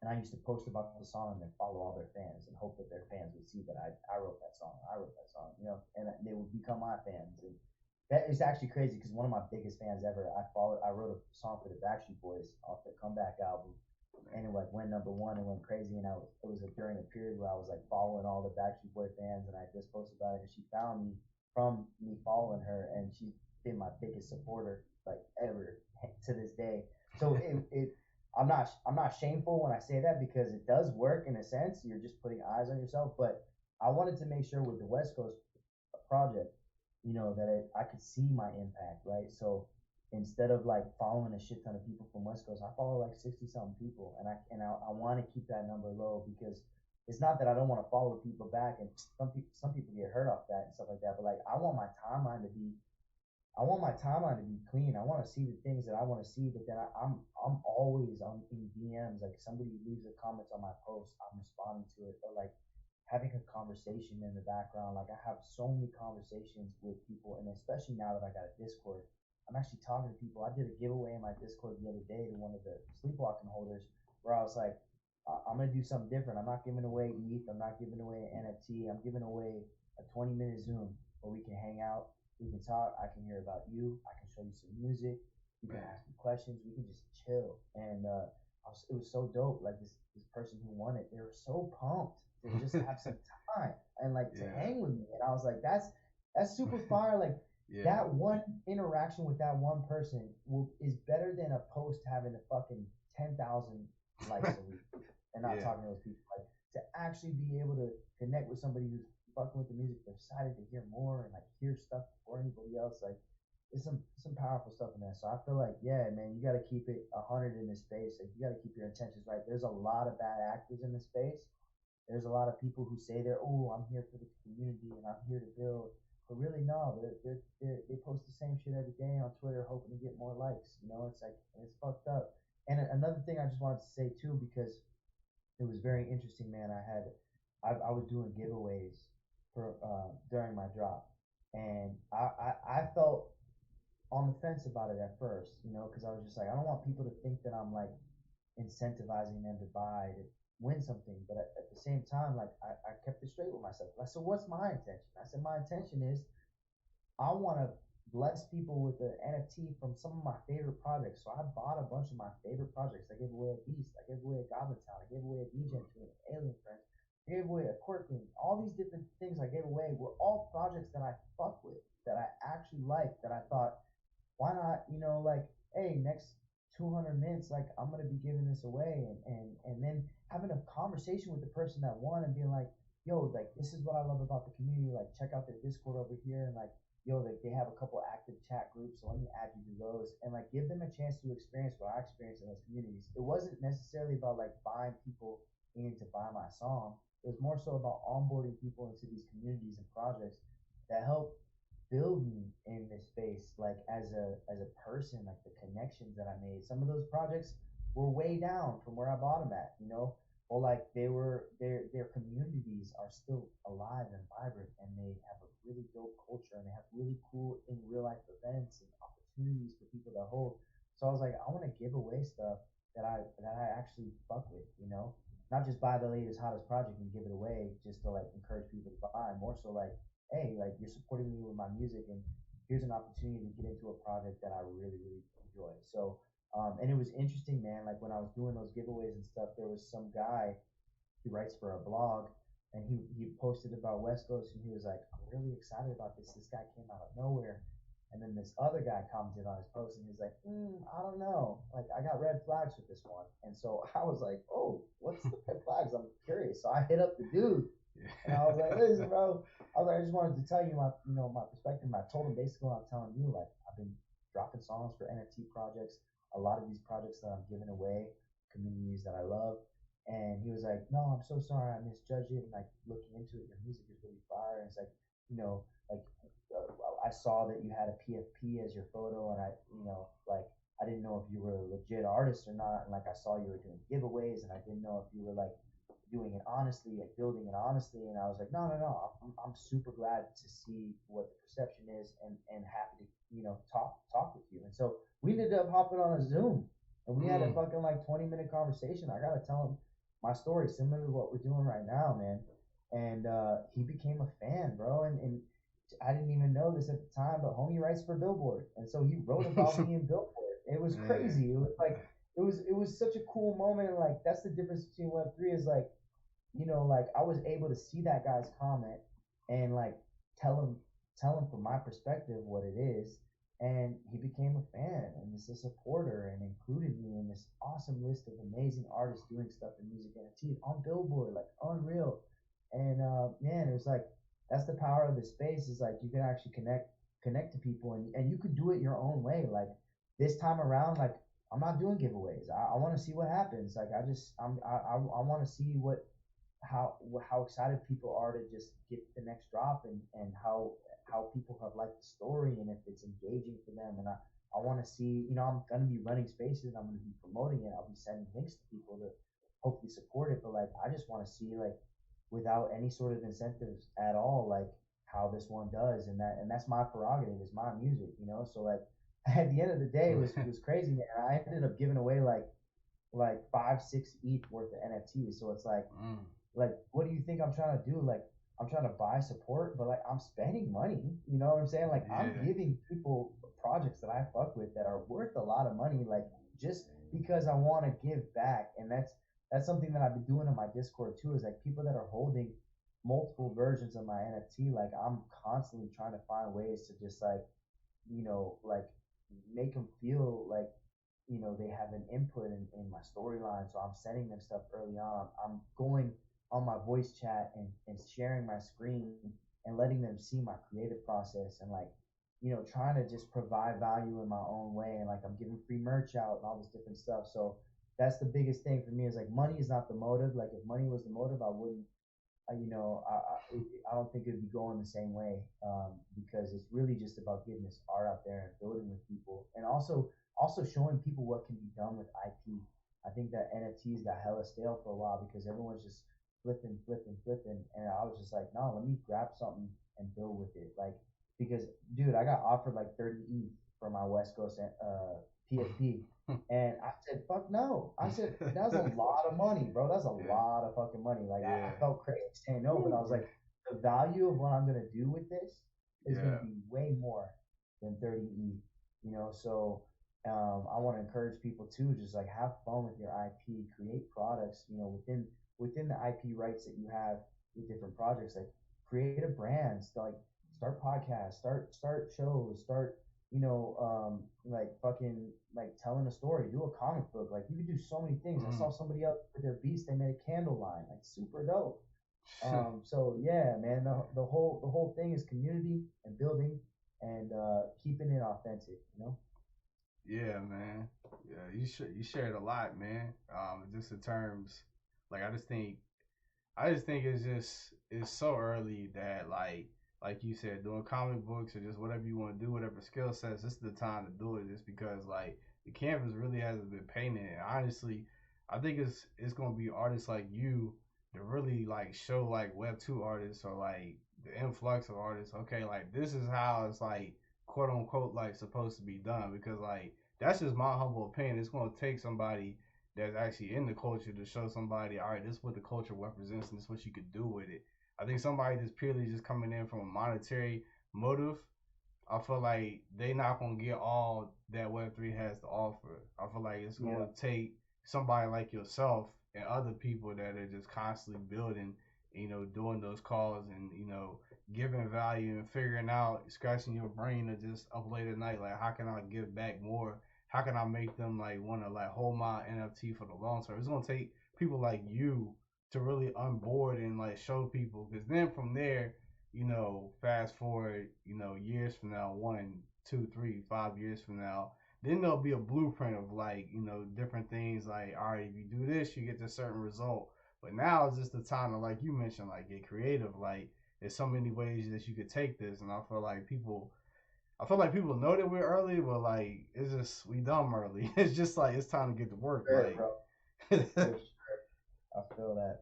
and I used to post about the song and then follow all their fans and hope that their fans would see that I wrote that song. I wrote that song, and they would become my fans. And that is actually crazy because one of my biggest fans ever, I wrote a song for the Backstreet Boys off their Comeback album, and it like went number one and went crazy. And it was during a period where I was like following all the Backstreet Boy fans, and I just posted about it, and she found me from me following her, and she's been my biggest supporter like ever to this day. So I'm not shameful when I say that because it does work in a sense. You're just putting eyes on yourself. But I wanted to make sure with the Wesghost project, that I could see my impact, right? So instead of like following a shit ton of people from Wesghost, I follow like 60 something people, and I want to keep that number low because it's not that I don't want to follow people back, and some people get hurt off that and stuff like that. But like I want my timeline to be clean. I want to see the things that I want to see, but then I'm always on in DMs. Like somebody leaves a comment on my post, I'm responding to it, or like having a conversation in the background. Like I have so many conversations with people, and especially now that I got a Discord, I'm actually talking to people. I did a giveaway in my Discord the other day to one of the sleepwalking holders, where I was like, I'm gonna do something different. I'm not giving away ETH. I'm not giving away an NFT. I'm giving away a 20-minute Zoom where we can hang out, we can talk. I can hear about you. I can show you some music. You can ask me questions. We can just chill. And it was so dope. Like this person who won it, they were so pumped to just have some time and like to hang with me. And I was like, that's super fire. Like that one interaction with that one person is better than a post having a fucking 10,000 likes a week and not talking to those people. Like to actually be able to connect with somebody who's fucking with the music, they're excited to hear more and like hear stuff before anybody else. Like there's some powerful stuff in there. So I feel like, yeah, man, you got to keep it 100 in this space. Like you got to keep your intentions right. There's a lot of bad actors in this space. There's a lot of people who say I'm here for the community and I'm here to build, but really no, they post the same shit every day on Twitter, hoping to get more likes. It's like it's fucked up. And another thing I just wanted to say too, because it was very interesting, man. I was doing giveaways for during my drop, and I felt on the fence about it at first, because I was just like, I don't want people to think that I'm like incentivizing them to buy to win something, but at the same time, like I kept it straight with myself. Like, so what's my intention? I said my intention is I want to bless people with the NFT from some of my favorite projects. So I bought a bunch of my favorite projects. I gave away a Beast. I gave away a Goblin Town. I gave away a Degen Twin, Alien Friends. I gave away a Quirkling. All these different things I gave away were all projects that I fuck with, that I actually liked, that I thought, why not, like, hey, next 200 minutes, like, I'm going to be giving this away. And then having a conversation with the person that won and being like, yo, like, this is what I love about the community. Like, check out their Discord over here. And like, yo, like they have a couple active chat groups, so let me add you to those, and like give them a chance to experience what I experienced in those communities. It wasn't necessarily about like buying people in to buy my song. It was more so about onboarding people into these communities and projects that help build me in this space, like as a person, like the connections that I made. Some of those projects were way down from where I bought them at, or like their communities are still alive and vibrant, and they have a really dope culture, and they have really cool in real life events and opportunities for people to hold. So I was like, I want to give away stuff that I actually fuck with, not just buy the latest hottest project and give it away just to like encourage people to buy. More so like, hey, like you're supporting me with my music, and here's an opportunity to get into a project that I really really enjoy. So and it was interesting, man. Like when I was doing those giveaways and stuff, there was some guy he writes for a blog, and he posted about Wesghost, and he was like, I'm really excited about this. This guy came out of nowhere. And then this other guy commented on his post, and he's like, I don't know. Like, I got red flags with this one. And so I was like, oh, what's the red flags? I'm curious. So I hit up the dude, and I was like, listen, bro. I was like, I just wanted to tell you my perspective. And I told him basically what I'm telling you. Like, I've been dropping songs for NFT projects. A lot of these projects that I'm giving away, communities that I love. And he was like, no, I'm so sorry. I misjudged it. And like looking into it, your music is really fire. And it's like, like I saw that you had a PFP as your photo, and like I didn't know if you were a legit artist or not. And like I saw you were doing giveaways, and I didn't know if you were like doing it honestly, like building it honestly. And I was like, no. I'm super glad to see what the perception is, and happy to talk with you. And so we ended up hopping on a Zoom, and we had a fucking like 20-minute conversation. I gotta tell him my story, similar to what we're doing right now, man. And he became a fan, bro. And I didn't even know this at the time, but homie writes for Billboard, and so he wrote about me in Billboard. It was crazy. It was like it was such a cool moment. And like that's the difference between Web3 is like, like I was able to see that guy's comment and like tell him from my perspective what it is, and he became a fan and is a supporter and included me in this awesome list of amazing artists doing stuff in music NFTs on Billboard, like unreal. And man, it was like that's the power of the space is like you can actually connect to people, and you could do it your own way. Like this time around, like I'm not doing giveaways. I want to see what happens. Like I want to see how excited people are to just get the next drop, and how people have liked the story, and if it's engaging for them. And I want to see, I'm going to be running spaces, and I'm going to be promoting it. I'll be sending links to people to hopefully support it. But like I just want to see, like, without any sort of incentives at all, like how this one does. And that's my prerogative, is my music. So like at the end of the day, it was crazy, man. I ended up giving away like 5-6 ETH worth of NFTs. So it's like, what do you think I'm trying to do? Like, I'm trying to buy support, but like I'm spending money. You know what I'm saying? Like I'm giving people projects that I fuck with that are worth a lot of money, like just because I want to give back. And that's something that I've been doing in my Discord too, is like people that are holding multiple versions of my NFT, like I'm constantly trying to find ways to just like make them feel like they have an input in my storyline. So I'm sending them stuff early on. I'm going on my voice chat and sharing my screen and letting them see my creative process, and like trying to just provide value in my own way. And like I'm giving free merch out and all this different stuff. So that's the biggest thing for me, is like money is not the motive. Like if money was the motive, I wouldn't I don't think it'd be going the same way, because it's really just about getting this art out there and building with people, and also showing people what can be done with IP. I think that NFTs got hella stale for a while because everyone's just flipping, and I was just like, no, let me grab something and build with it. Like, because dude, I got offered like 30 ETH for my Wesghost PFP. And I said, fuck no. I said, that's a lot of money, bro. That's a lot of fucking money. Like, I felt crazy saying no, but I was like, the value of what I'm going to do with this is going to be way more than 30 ETH. So I want to encourage people to just like have fun with your IP, create products, within the IP rights that you have with different projects. Like, create a brand, start podcasts, start shows, start like fucking like telling a story, do a comic book. Like, you could do so many things. I saw somebody else with their beast, they made a candle line, like super dope. So yeah, man, the whole thing is community and building, and keeping it authentic. Yeah, man. Yeah, you shared a lot, man. Just in terms, like I just think it's so early that like you said, doing comic books or just whatever you want to do, whatever skill sets, this is the time to do it. Just because like the canvas really hasn't been painted. And honestly, I think it's gonna be artists like you to really like show like Web2 artists, or like the influx of artists. Okay, like this is how it's like quote unquote like supposed to be done. Because like that's just my humble opinion. It's gonna take somebody that's actually in the culture to show somebody, all right, this is what the culture represents and this is what you could do with it. I think somebody that's purely just coming in from a monetary motive, I feel like they not gonna get all that Web3 has to offer. I feel like it's gonna take somebody like yourself and other people that are just constantly building, doing those calls and giving value and figuring out, scratching your brain to just up late at night, like how can I give back more? How can I make them like want to like hold my NFT for the long term? It's gonna take people like you to really onboard and like show people, because then from there, fast forward, years from now, 1, 2, 3, 5 years from now, then there'll be a blueprint of like, different things like, all right, if you do this, you get this certain result. But now is just the time to, like you mentioned, like get creative. Like there's so many ways that you could take this, and I feel like people know that we're early, but like it's just we dumb early. It's just like it's time to get to work. Sure, Like, bro. For sure. I feel that.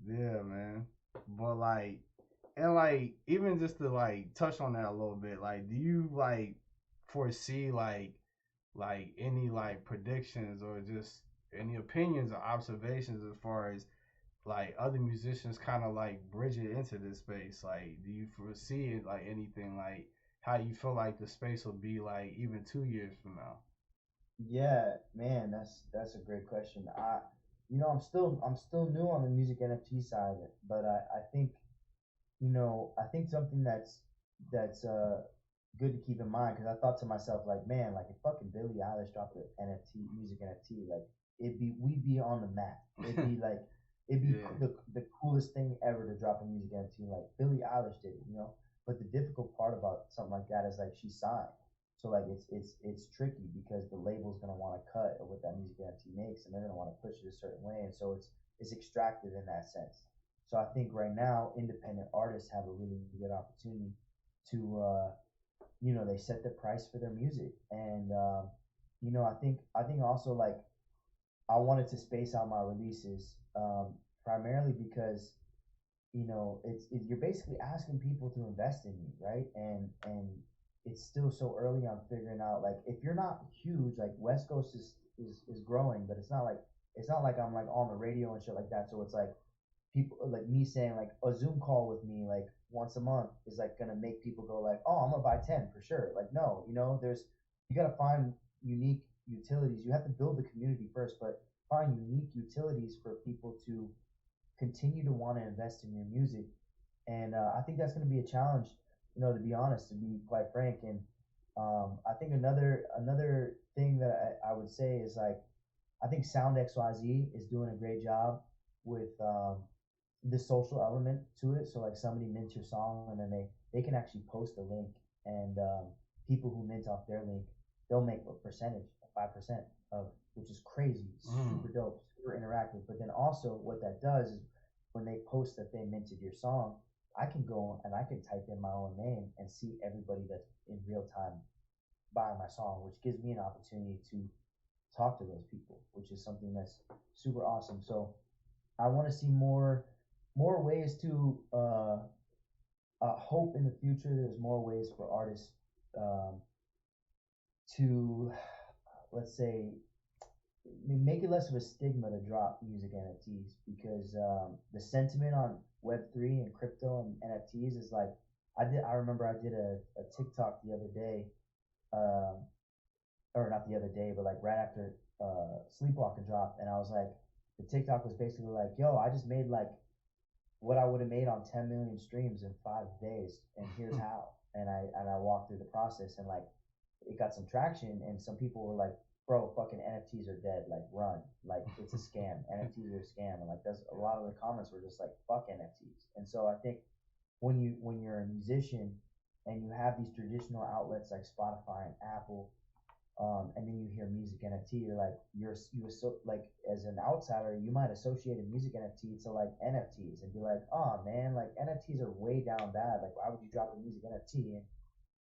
yeah, man. But like, and like even just to like touch on that a little bit, like, do you like foresee like any like predictions or just any opinions or observations as far as like other musicians kind of like bridge it into this space? Like, do you foresee it like anything like how you feel like the space will be like even 2 years from now? Yeah, man, that's a great question. I'm still new on the music NFT side, but I think I think something that's good to keep in mind, because I thought to myself like, man, like if fucking Billie Eilish dropped an NFT music NFT, like we'd be on the map. It'd be Yeah. the coolest thing ever to drop a music NFT. Like Billie Eilish did it. But the difficult part about something like that is like she signed, so like it's tricky because the label's gonna want to cut of what that music NFT makes, and they're gonna want to push it a certain way, and so it's extractive in that sense. So I think right now independent artists have a really good opportunity to they set the price for their music, and I think also like I wanted to space out my releases, primarily because you're basically asking people to invest in you, right? And it's still so early on figuring out, like, if you're not huge, like Wesghost is growing, but it's not like I'm like on the radio and shit like that. So it's like people like me saying like a Zoom call with me like once a month is like gonna make people go like, oh, I'm gonna buy 10 for sure. Like, no, you gotta find unique utilities. You have to build the community first, but find unique utilities for people to continue to want to invest in your music. And I think that's going to be a challenge, to be honest, to be quite frank. And I think another thing that I would say is like, I think sound.xyz is doing a great job with the social element to it. So like somebody mints your song, and then they can actually post a link, and people who mint off their link, they'll make a percentage, 5% of, which is crazy, super dope, super interactive. But then also what that does is when they post that they minted your song, I can go and I can type in my own name and see everybody that's in real time buying my song, which gives me an opportunity to talk to those people, which is something that's super awesome. So I want to see more ways to hope in the future. There's more ways for artists um, to, let's say, make it less of a stigma to drop music NFTs, because the sentiment on Web3 and crypto and NFTs is like, I remember I did a TikTok the other day, um, or not the other day, but like right after Sleepwalker dropped, and I was like, the TikTok was basically like, yo, I just made like what I would have made on 10 million streams in 5 days, and here's how. And I walked through the process, and like it got some traction, and some people were like, bro, fucking NFTs are dead, like run, like it's a scam, NFTs are a scam. And like that's a lot of the comments were just like, fuck NFTs. And so I think when you're a musician and you have these traditional outlets like Spotify and Apple, and then you hear music NFT, you're like, like, as an outsider, you might associate a music NFT to like NFTs and be like, oh man, like NFTs are way down bad. Like, why would you drop a music NFT? And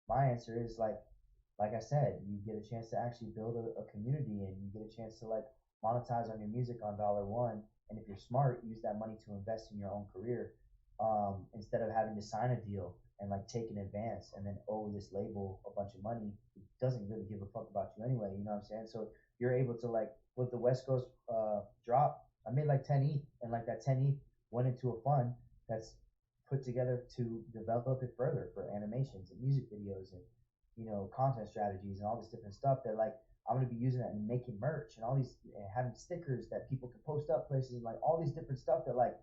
my answer is like I said, you get a chance to actually build a community, and you get a chance to like monetize on your music on $1. And if you're smart, use that money to invest in your own career, instead of having to sign a deal and like take an advance and then owe this label a bunch of money. It doesn't really give a fuck about you anyway. You know what I'm saying? So you're able to, like, with the Wesghost drop, I made like 10 ETH, and like that 10 ETH went into a fund that's put together to develop it further for animations and music videos and content strategies and all this different stuff that, like, I'm gonna be using that and making merch and all these and having stickers that people can post up places and like all these different stuff that like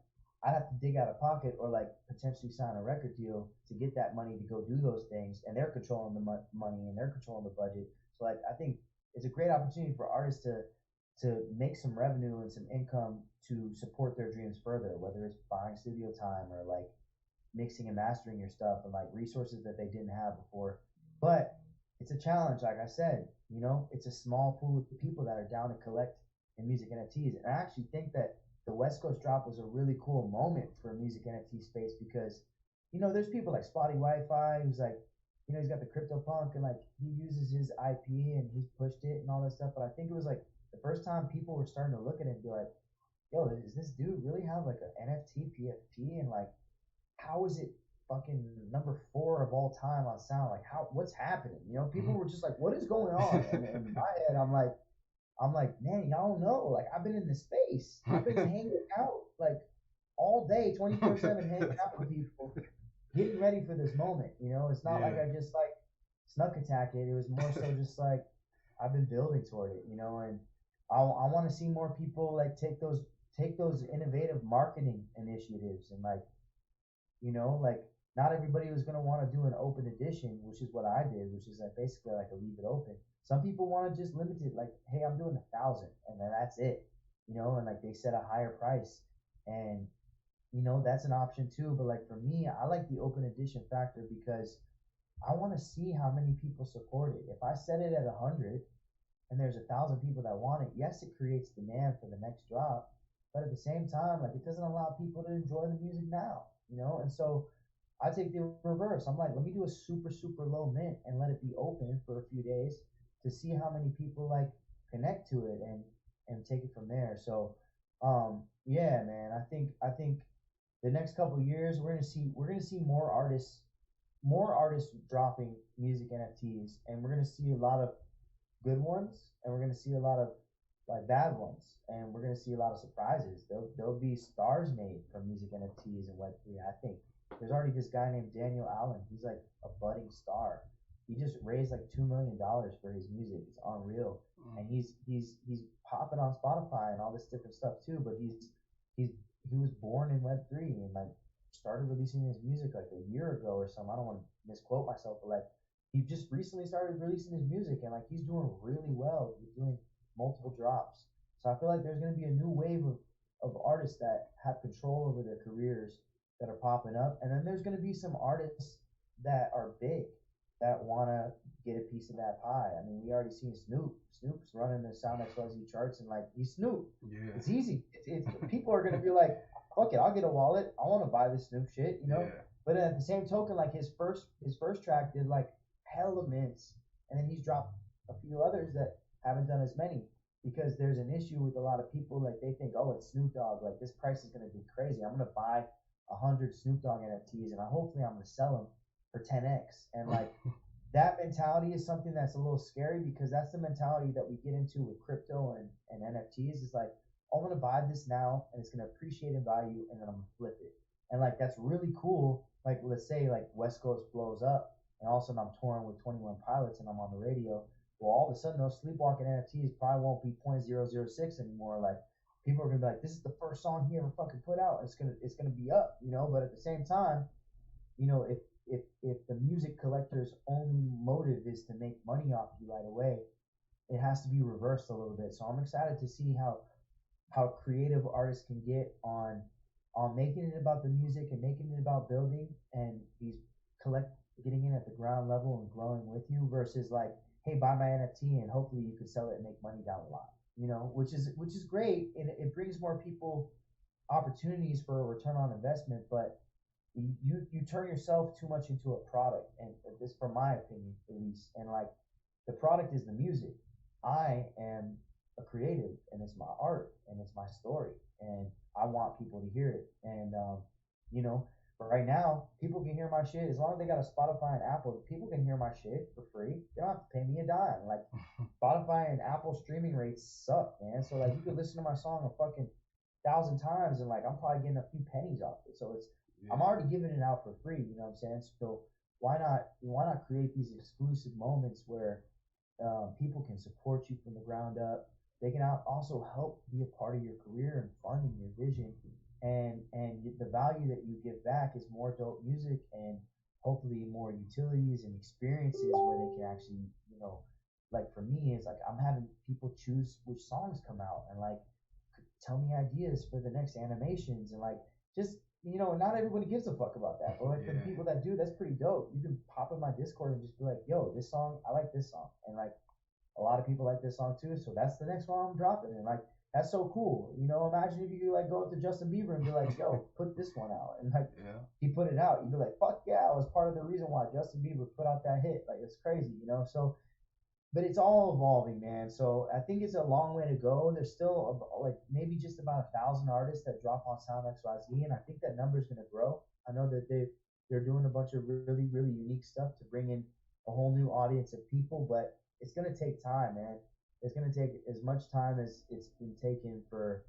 I'd have to dig out of pocket or like potentially sign a record deal to get that money to go do those things, and they're controlling the money and they're controlling the budget. So like I think it's a great opportunity for artists to make some revenue and some income to support their dreams further, whether it's buying studio time or like mixing and mastering your stuff and like resources that they didn't have before. But it's a challenge, like I said, it's a small pool of people that are down to collect in music NFTs. And I actually think that the Wesghost drop was a really cool moment for music NFT space because, there's people like Spotty Wi-Fi who's like, he's got the CryptoPunk and like he uses his IP and he's pushed it and all that stuff. But I think it was like the first time people were starting to look at it and be like, yo, does this dude really have like an NFT PFP? And like, how is it fucking number 4 of all time on sound? Like, what's happening? People were just like, what is going on? And in my head, I'm like, man, y'all don't know. Like, I've been in this space. I've been hanging out like all day, 24/7, hanging out with people, getting ready for this moment. It's not like I just like snuck attacked it. It was more so just like I've been building toward it. And I want to see more people like take those innovative marketing initiatives and like like not everybody was going to want to do an open edition, which is what I did, which is like basically like a leave it open. Some people want to just limit it, like, hey, I'm doing 1,000, and then that's it, and like they set a higher price, and that's an option too. But like for me, I like the open edition factor because I want to see how many people support it. If I set it at 100 and there's 1,000 people that want it, yes, it creates demand for the next drop, but at the same time, like it doesn't allow people to enjoy the music now, and so I take the reverse. I'm like, let me do a super, super low mint and let it be open for a few days to see how many people like connect to it and take it from there. So yeah, man, I think the next couple of years we're gonna see more artists dropping music NFTs, and we're gonna see a lot of good ones, and we're gonna see a lot of like bad ones, and we're gonna see a lot of surprises. There'll be stars made from music NFTs and Web3. I think there's already this guy named Daniel Allen. He's like a budding star. He just raised like $2 million for his music. It's unreal, and he's popping on Spotify and all this different stuff too. But he was born in Web3 and like started releasing his music like a year ago or something. I don't want to misquote myself, but like he just recently started releasing his music and like he's doing really well. He's doing multiple drops. So I feel like there's going to be a new wave of artists that have control over their careers that are popping up. And then there's going to be some artists that are big that want to get a piece of that pie. I mean, we already seen Snoop. Snoop's running the sound.xyz charts and like he's Snoop. Yeah. It's easy. It's people are going to be like, fuck it, I'll get a wallet. I want to buy this Snoop shit, Yeah. But at the same token, like his first track did like hella mints, and then he's dropped a few others that haven't done as many because there's an issue with a lot of people. Like they think, oh, it's Snoop Dogg. Like this price is going to be crazy. I'm going to buy 100 Snoop Dogg NFTs and hopefully I'm going to sell them for 10x. And like that mentality is something that's a little scary because that's the mentality that we get into with crypto and NFTs. Is like, I'm going to buy this now and it's going to appreciate in value and then I'm going to flip it. And like that's really cool. Like let's say like Wesghost blows up and all of a sudden I'm touring with 21 Pilots and I'm on the radio. Well, all of a sudden those sleepwalking NFTs probably won't be 0.006 anymore. Like people are gonna be like, this is the first song he ever fucking put out. It's gonna be up, But at the same time, if the music collector's only motive is to make money off you right away, it has to be reversed a little bit. So I'm excited to see how creative artists can get on making it about the music and making it about building and these getting in at the ground level and growing with you versus like, hey, buy my NFT and hopefully you could sell it and make money down the line, which is great. And it brings more people opportunities for a return on investment, but you turn yourself too much into a product, and this from my opinion at least, and like the product is the music. I am a creative and it's my art and it's my story and I want people to hear it. And but right now people can hear my shit as long as they got a Spotify and Apple. People can hear my shit for free. They don't have to pay me a dime. Like Spotify and Apple streaming rates suck, man. So like you could listen to my song a fucking 1,000 times and like I'm probably getting a few pennies off it. So I'm already giving it out for free, you know what I'm saying? So why not create these exclusive moments where People can support you from the ground up. They can also help be a part of your career and funding your vision. And the value that you give back is more dope music and hopefully more utilities and experiences where they can actually, like for me, it's like I'm having people choose which songs come out and like tell me ideas for the next animations and like just not everybody gives a fuck about that, but like for the people that do, that's pretty dope. You can pop in my Discord and just be like, yo, this song, I like this song, and like a lot of people like this song too, so that's the next one I'm dropping, and like that's so cool. Imagine if you could like go up to Justin Bieber and be like, yo, put this one out, and like he put it out, you'd be like, fuck yeah, I was part of the reason why Justin Bieber put out that hit. Like it's crazy. So but it's all evolving, man. So I think it's a long way to go. There's still like maybe just about 1,000 artists that drop on sound.xyz, and I think that number is going to grow. I know that they're doing a bunch of really really unique stuff to bring in a whole new audience of people, but it's going to take time, man. It's going to take as much time as it's been taken for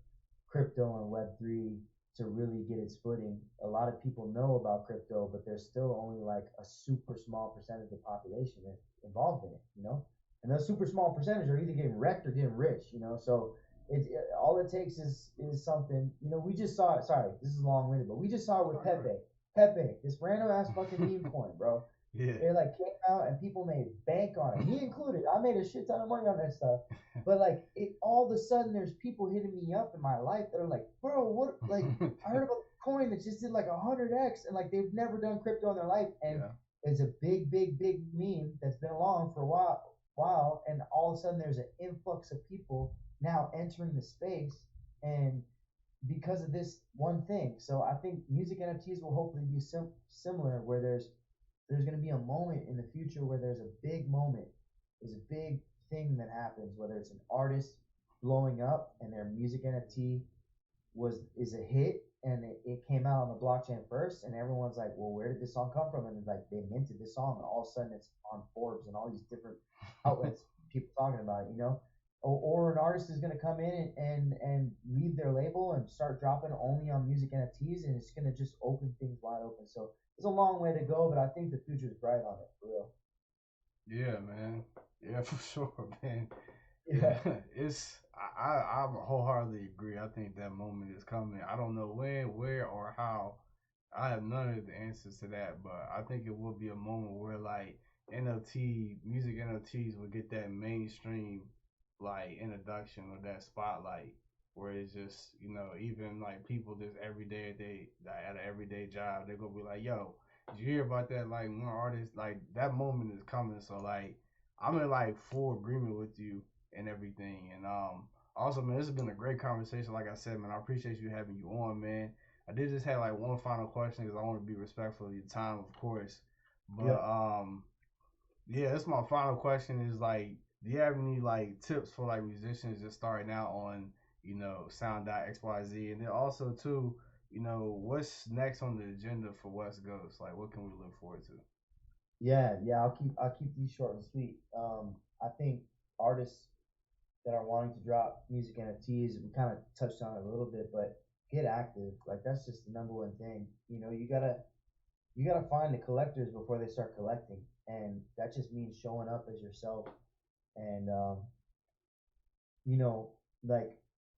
crypto and Web3 to really get its footing. A lot of people know about crypto, but there's still only like a super small percentage of the population that's involved in it. And those super small percentage are either getting wrecked or getting rich. So all it takes is something. We just saw it. Sorry, this is long winded, but we just saw it with Pepe. Pepe, this random ass fucking meme coin, bro. Yeah. It like came out and people made bank on it. Me included. I made a shit ton of money on that stuff. But like it, all of a sudden, there's people hitting me up in my life that are like, bro, what? Like I heard about a coin that just did like 100x, and like they've never done crypto in their life, and it's a big, big, big meme that's been along for a while, and all of a sudden there's an influx of people now entering the space, and because of this one thing. So I think music NFTs will hopefully be similar, where there's going to be a moment in the future where there's a big moment, there's a big thing that happens, whether it's an artist blowing up and their music NFT is a hit, and it came out on the blockchain first, and everyone's like, well, where did this song come from? And it's like they minted this song, and all of a sudden it's on Forbes and all these different outlets, people talking about it. Or an artist is going to come in and leave their label and start dropping only on music NFTs, and it's going to just open things wide open. So it's a long way to go, but I think the future is bright on it, for real. Yeah, man. Yeah, for sure, man. Yeah. It's I wholeheartedly agree. I think that moment is coming. I don't know when, where, or how. I have none of the answers to that, but I think it will be a moment where like music NFTs will get that mainstream like introduction or that spotlight where it's just, even like people just every day they at an everyday job, they're gonna be like, yo, did you hear about that like one artist? Like that moment is coming. So like I'm in like full agreement with you and everything. And also, man, this has been a great conversation. Like I said, man, I appreciate you having you on, man. I did just have like one final question because I want to be respectful of your time, of course. But yeah, that's my final question. Is like, do you have any like tips for like musicians just starting out on sound.xyz, and then also too, what's next on the agenda for Wesghost? Like, what can we look forward to? Yeah, I'll keep these short and sweet. I think artists that are wanting to drop music NFTs, we kind of touched on it a little bit, but get active. Like that's just the number one thing. You gotta find the collectors before they start collecting, and that just means showing up as yourself. And like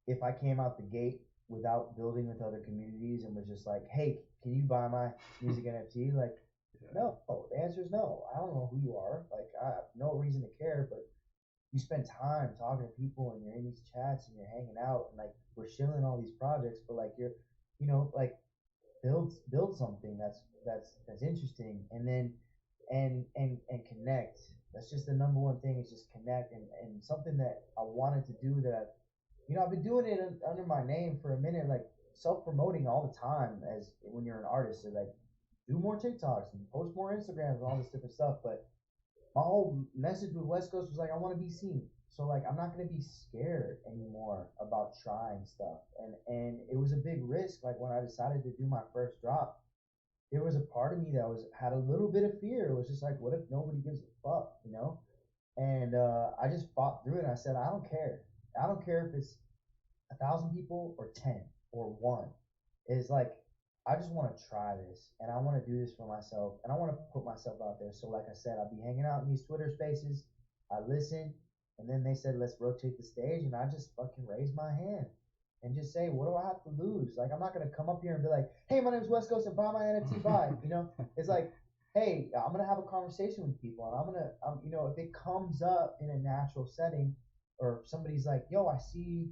if I came out the gate without building with other communities and was just like, hey, can you buy my music NFT? Like, no. The answer is no. I don't know who you are. Like, I have no reason to care, but you spend time talking to people and you're in these chats and you're hanging out and like we're shilling all these projects, but like like build something that's interesting, and then and connect. That's just the number one thing, is just connect, and something that I wanted to do that I've been doing it under my name for a minute, like self promoting all the time as when you're an artist. So like do more TikToks and post more Instagrams and all this different stuff. But my whole message with Wesghost was like, I want to be seen. So like I'm not gonna be scared anymore about trying stuff. And it was a big risk. Like when I decided to do my first drop, there was a part of me that had a little bit of fear. It was just like, what if nobody gives a fuck? And I just fought through it. I said, I don't care. I don't care if it's 1,000 people or 10 or one. It's like I just want to try this, and I want to do this for myself, and I want to put myself out there. So like I said, I'll be hanging out in these Twitter spaces. I listened, and then they said, let's rotate the stage, and I just fucking raised my hand and just say, what do I have to lose? Like, I'm not gonna come up here and be like, hey, my name's Wesghost and buy my NFT, buy. You know, it's like, hey, I'm gonna have a conversation with people, and you know, if it comes up in a natural setting, or if somebody's like, yo, I see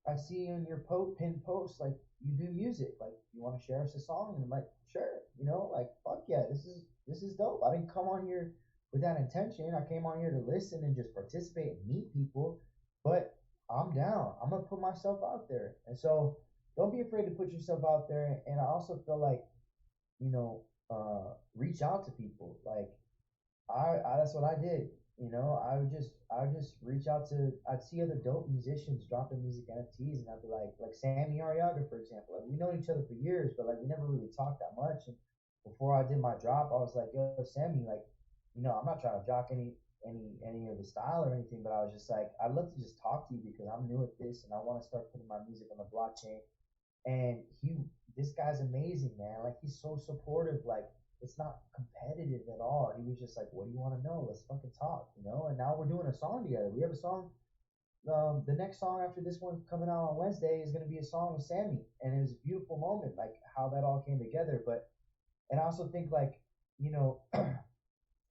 in your pin post, like you do music, like you want to share us a song, and I'm like, sure, you know, like fuck yeah, this is dope. I didn't come on here with that intention. I came on here to listen and just participate and meet people, but I'm down. I'm gonna put myself out there, and so don't be afraid to put yourself out there. And I also feel like, you know, reach out to people. Like I that's what I did. You know, I would just reach out to, I'd see other dope musicians dropping music NFTs, and I'd be like Sammy Ariaga, for example. Like we known each other for years, but like we never really talked that much. And before I did my drop, I was like, yo, Sammy, like, you know, I'm not trying to jock any of the style or anything, but I was just like, I'd love to just talk to you because I'm new at this and I want to start putting my music on the blockchain. And this guy's amazing, man. Like he's so supportive. Like it's not competitive at all. He was just like, what do you want to know? Let's fucking talk, you know. And now we're doing a song together. We have a song. The next song after this one coming out on Wednesday is gonna be a song with Sammy, and it was a beautiful moment, like how that all came together. But and I also think like, you know,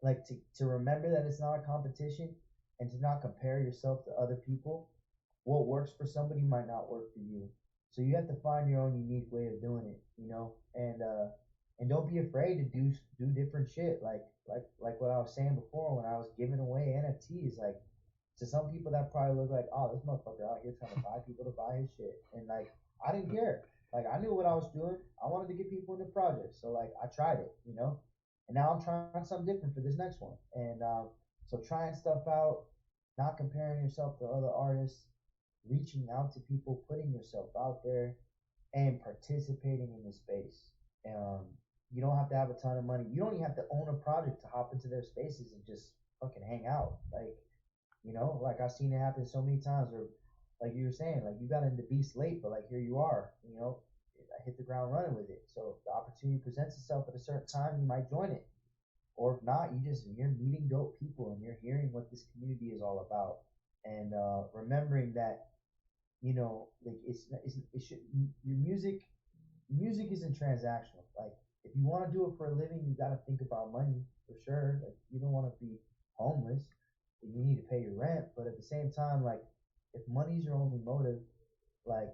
like to remember that it's not a competition, and to not compare yourself to other people. What works for somebody might not work for you, so you have to find your own unique way of doing it, you know. And don't be afraid to do different shit, like what I was saying before when I was giving away NFTs. Like to some people that probably look like, oh, this motherfucker out here trying to buy people to buy his shit, and like I didn't care. Like I knew what I was doing. I wanted to get people into projects, so like I tried it, you know. And now I'm trying something different for this next one. And so trying stuff out, not comparing yourself to other artists, reaching out to people, putting yourself out there, and participating in the space. Um, you don't have to have a ton of money. You don't even have to own a project to hop into their spaces and just fucking hang out. Like, you know, like I've seen it happen so many times where, like you were saying, like you got into Beast late, but like here you are, you know, I hit the ground running with it. So if the opportunity presents itself at a certain time, you might join it. Or if not, you're meeting dope people and you're hearing what this community is all about. And remembering that, you know, like it should, your music isn't transactional. Like if you want to do it for a living, you got to think about money for sure. Like you don't want to be homeless, but you need to pay your rent. But at the same time, like if money's your only motive, like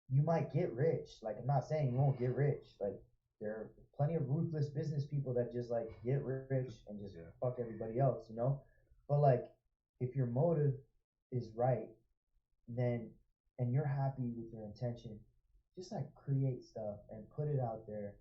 you might get rich. Like I'm not saying you won't get rich. Like there are plenty of ruthless business people that just like get rich and just Yeah. fuck everybody else, you know. But like if your motive is right, then and you're happy with your intention, just like create stuff and put it out there.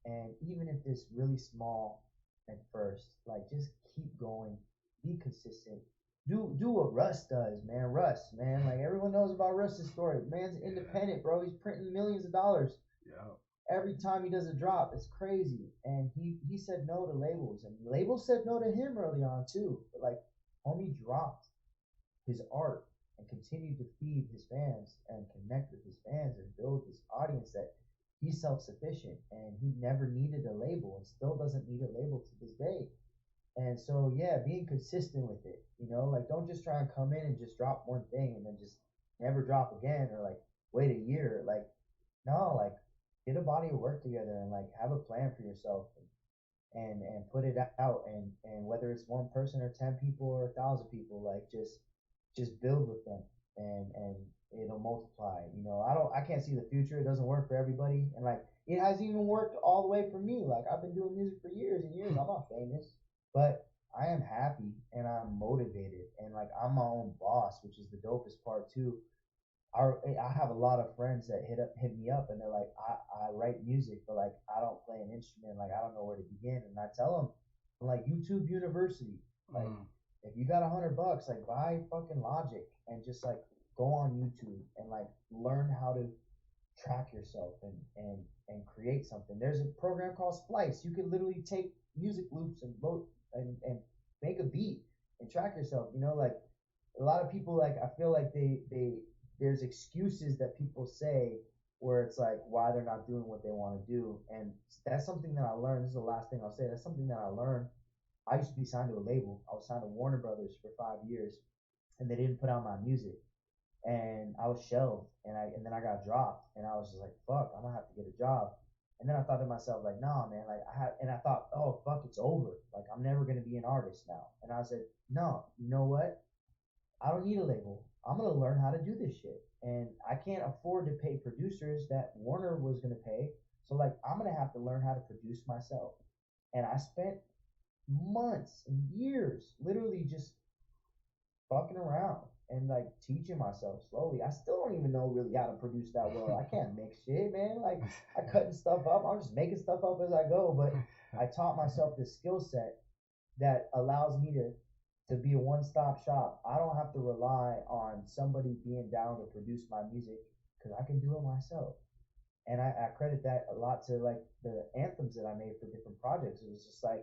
And even if it's really small at first, like just keep going, be consistent. Do what Russ does, man. Russ, man, like everyone knows about Russ's story. Man's independent, bro. He's printing millions of dollars Yeah. every time he does a drop. It's crazy. And he said no to labels, and labels said no to him early on too. But like homie dropped his art and continued to feed his fans and connect with his fans and build this audience that he's self-sufficient, and he never needed a label and still doesn't need a label to this day. And so yeah, being consistent with it, you know, like don't just try and come in and just drop one thing and then just never drop again, or like wait a year. Like no, like get a body of work together and like have a plan for yourself, and put it out. And whether it's one person or 10 people or 1,000 people, like just build with them, and it'll multiply. You know, I can't see the future. It doesn't work for everybody, and like it hasn't even worked all the way for me. Like I've been doing music for years and years. I'm not famous, but I am happy and I'm motivated, and like I'm my own boss, which is the dopest part too. I have a lot of friends that hit me up and they're like, I write music, but like I don't play an instrument, like I don't know where to begin. And I tell them, I'm like, YouTube University, like Mm. if you got $100, like buy fucking Logic and just like go on YouTube and like learn how to track yourself, and create something. There's a program called Splice. You can literally take music loops and load and make a beat and track yourself. You know, like a lot of people, like I feel like they there's excuses that people say where it's like why they're not doing what they want to do. And that's something that I learned. This is the last thing I'll say. That's something that I learned I used to be signed to a label. I was signed to Warner Brothers for 5 years, and they didn't put out my music, and I was shelved, and then I got dropped, and I was just like, fuck, I'm gonna have to get a job. And then I thought to myself, like, nah, man, like and I thought, oh fuck, it's over. Like I'm never gonna be an artist now. And I said, no, you know what? I don't need a label. I'm gonna learn how to do this shit, and I can't afford to pay producers that Warner was gonna pay. So like, I'm gonna have to learn how to produce myself. And I spent months and years literally just fucking around and like teaching myself slowly. I still don't even know really how to produce that well. I can't mix shit, man. Like I cutting stuff up. I'm just making stuff up as I go. But I taught myself this skill set that allows me to be a one-stop shop. I don't have to rely on somebody being down to produce my music because I can do it myself. And I credit that a lot to like the anthems that I made for different projects. It was just like,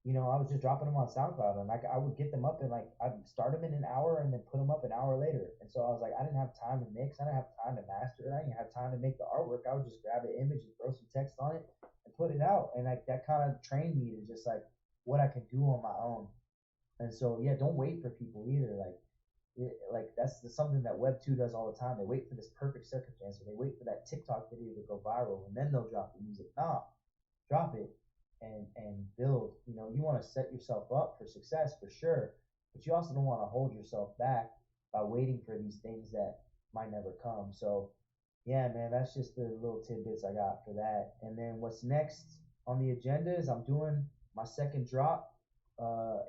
I was just dropping them on SoundCloud, and like I would get them up and like I'd start them in an hour and then put them up an hour later. And so I was like, I didn't have time to mix, I didn't have time to master, I didn't have time to make the artwork. I would just grab an image and throw some text on it and put it out, and like that kind of trained me to just like what I can do on my own. And so yeah, don't wait for people either. Like that's something that Web 2 does all the time. They wait for this perfect circumstance, or they wait for that TikTok video to go viral, and then they'll drop the music. Nah, drop it and build. You want to set yourself up for success for sure, but you also don't want to hold yourself back by waiting for these things that might never come. So yeah, man, that's just the little tidbits I got for that. And then what's next on the agenda is I'm doing my second drop,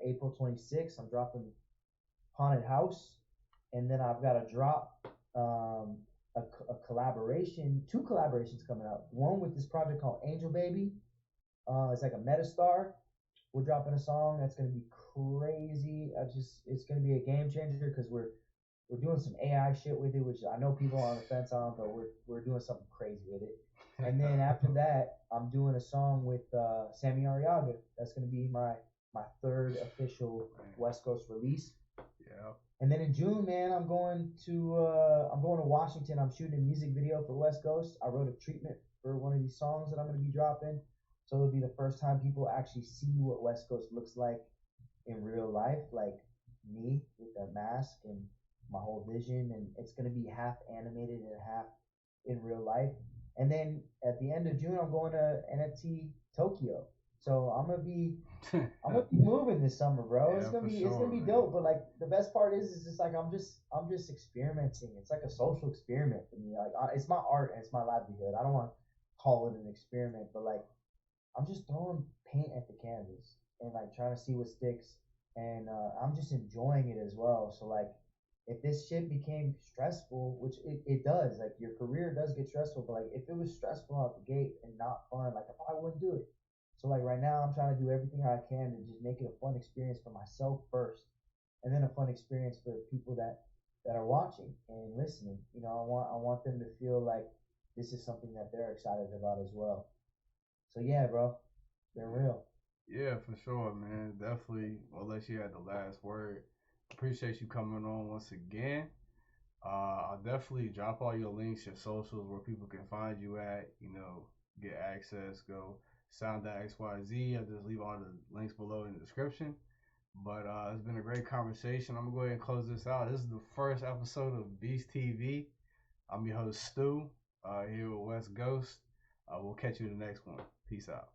April 26th. I'm dropping Haunted House, and then I've got to drop a collaboration, two collaborations coming out. One with this project called Angel Baby. It's like a Metastar. We're dropping a song that's gonna be crazy. It's gonna be a game changer because we're doing some AI shit with it, which I know people are on the fence on, but we're doing something crazy with it. And then after that, I'm doing a song with Sammy Arriaga. That's gonna be my third official Wesghost release. Yeah. And then in June, man, I'm going to Washington. I'm shooting a music video for Wesghost. I wrote a treatment for one of these songs that I'm gonna be dropping. So it'll be the first time people actually see what Wesghost looks like in real life, like me with a mask and my whole vision. And it's gonna be half animated and half in real life. And then at the end of June, I'm going to NFT Tokyo. So I'm gonna be moving this summer, bro. Yeah, It's gonna be man. dope. But like the best part is just like I'm just experimenting. It's like a social experiment for me. Like it's my art and it's my livelihood. I don't want to call it an experiment, but like I'm just throwing paint at the canvas and like trying to see what sticks. And I'm just enjoying it as well. So like, if this shit became stressful, which it does, like your career does get stressful, but like if it was stressful out the gate and not fun, like I probably wouldn't do it. So like right now, I'm trying to do everything I can to just make it a fun experience for myself first, and then a fun experience for people that are watching and listening. I want them to feel like this is something that they're excited about as well. So yeah, bro, they're real. Yeah, for sure, man. Definitely. I'll let you have the last word. Appreciate you coming on once again. I'll definitely drop all your links, your socials, where people can find you at. Get access. Go sound.xyz. I'll just leave all the links below in the description. But it's been a great conversation. I'm gonna go ahead and close this out. This is the first episode of Beast TV. I'm your host Stu, here with Wesghost. We'll catch you in the next one. Peace out.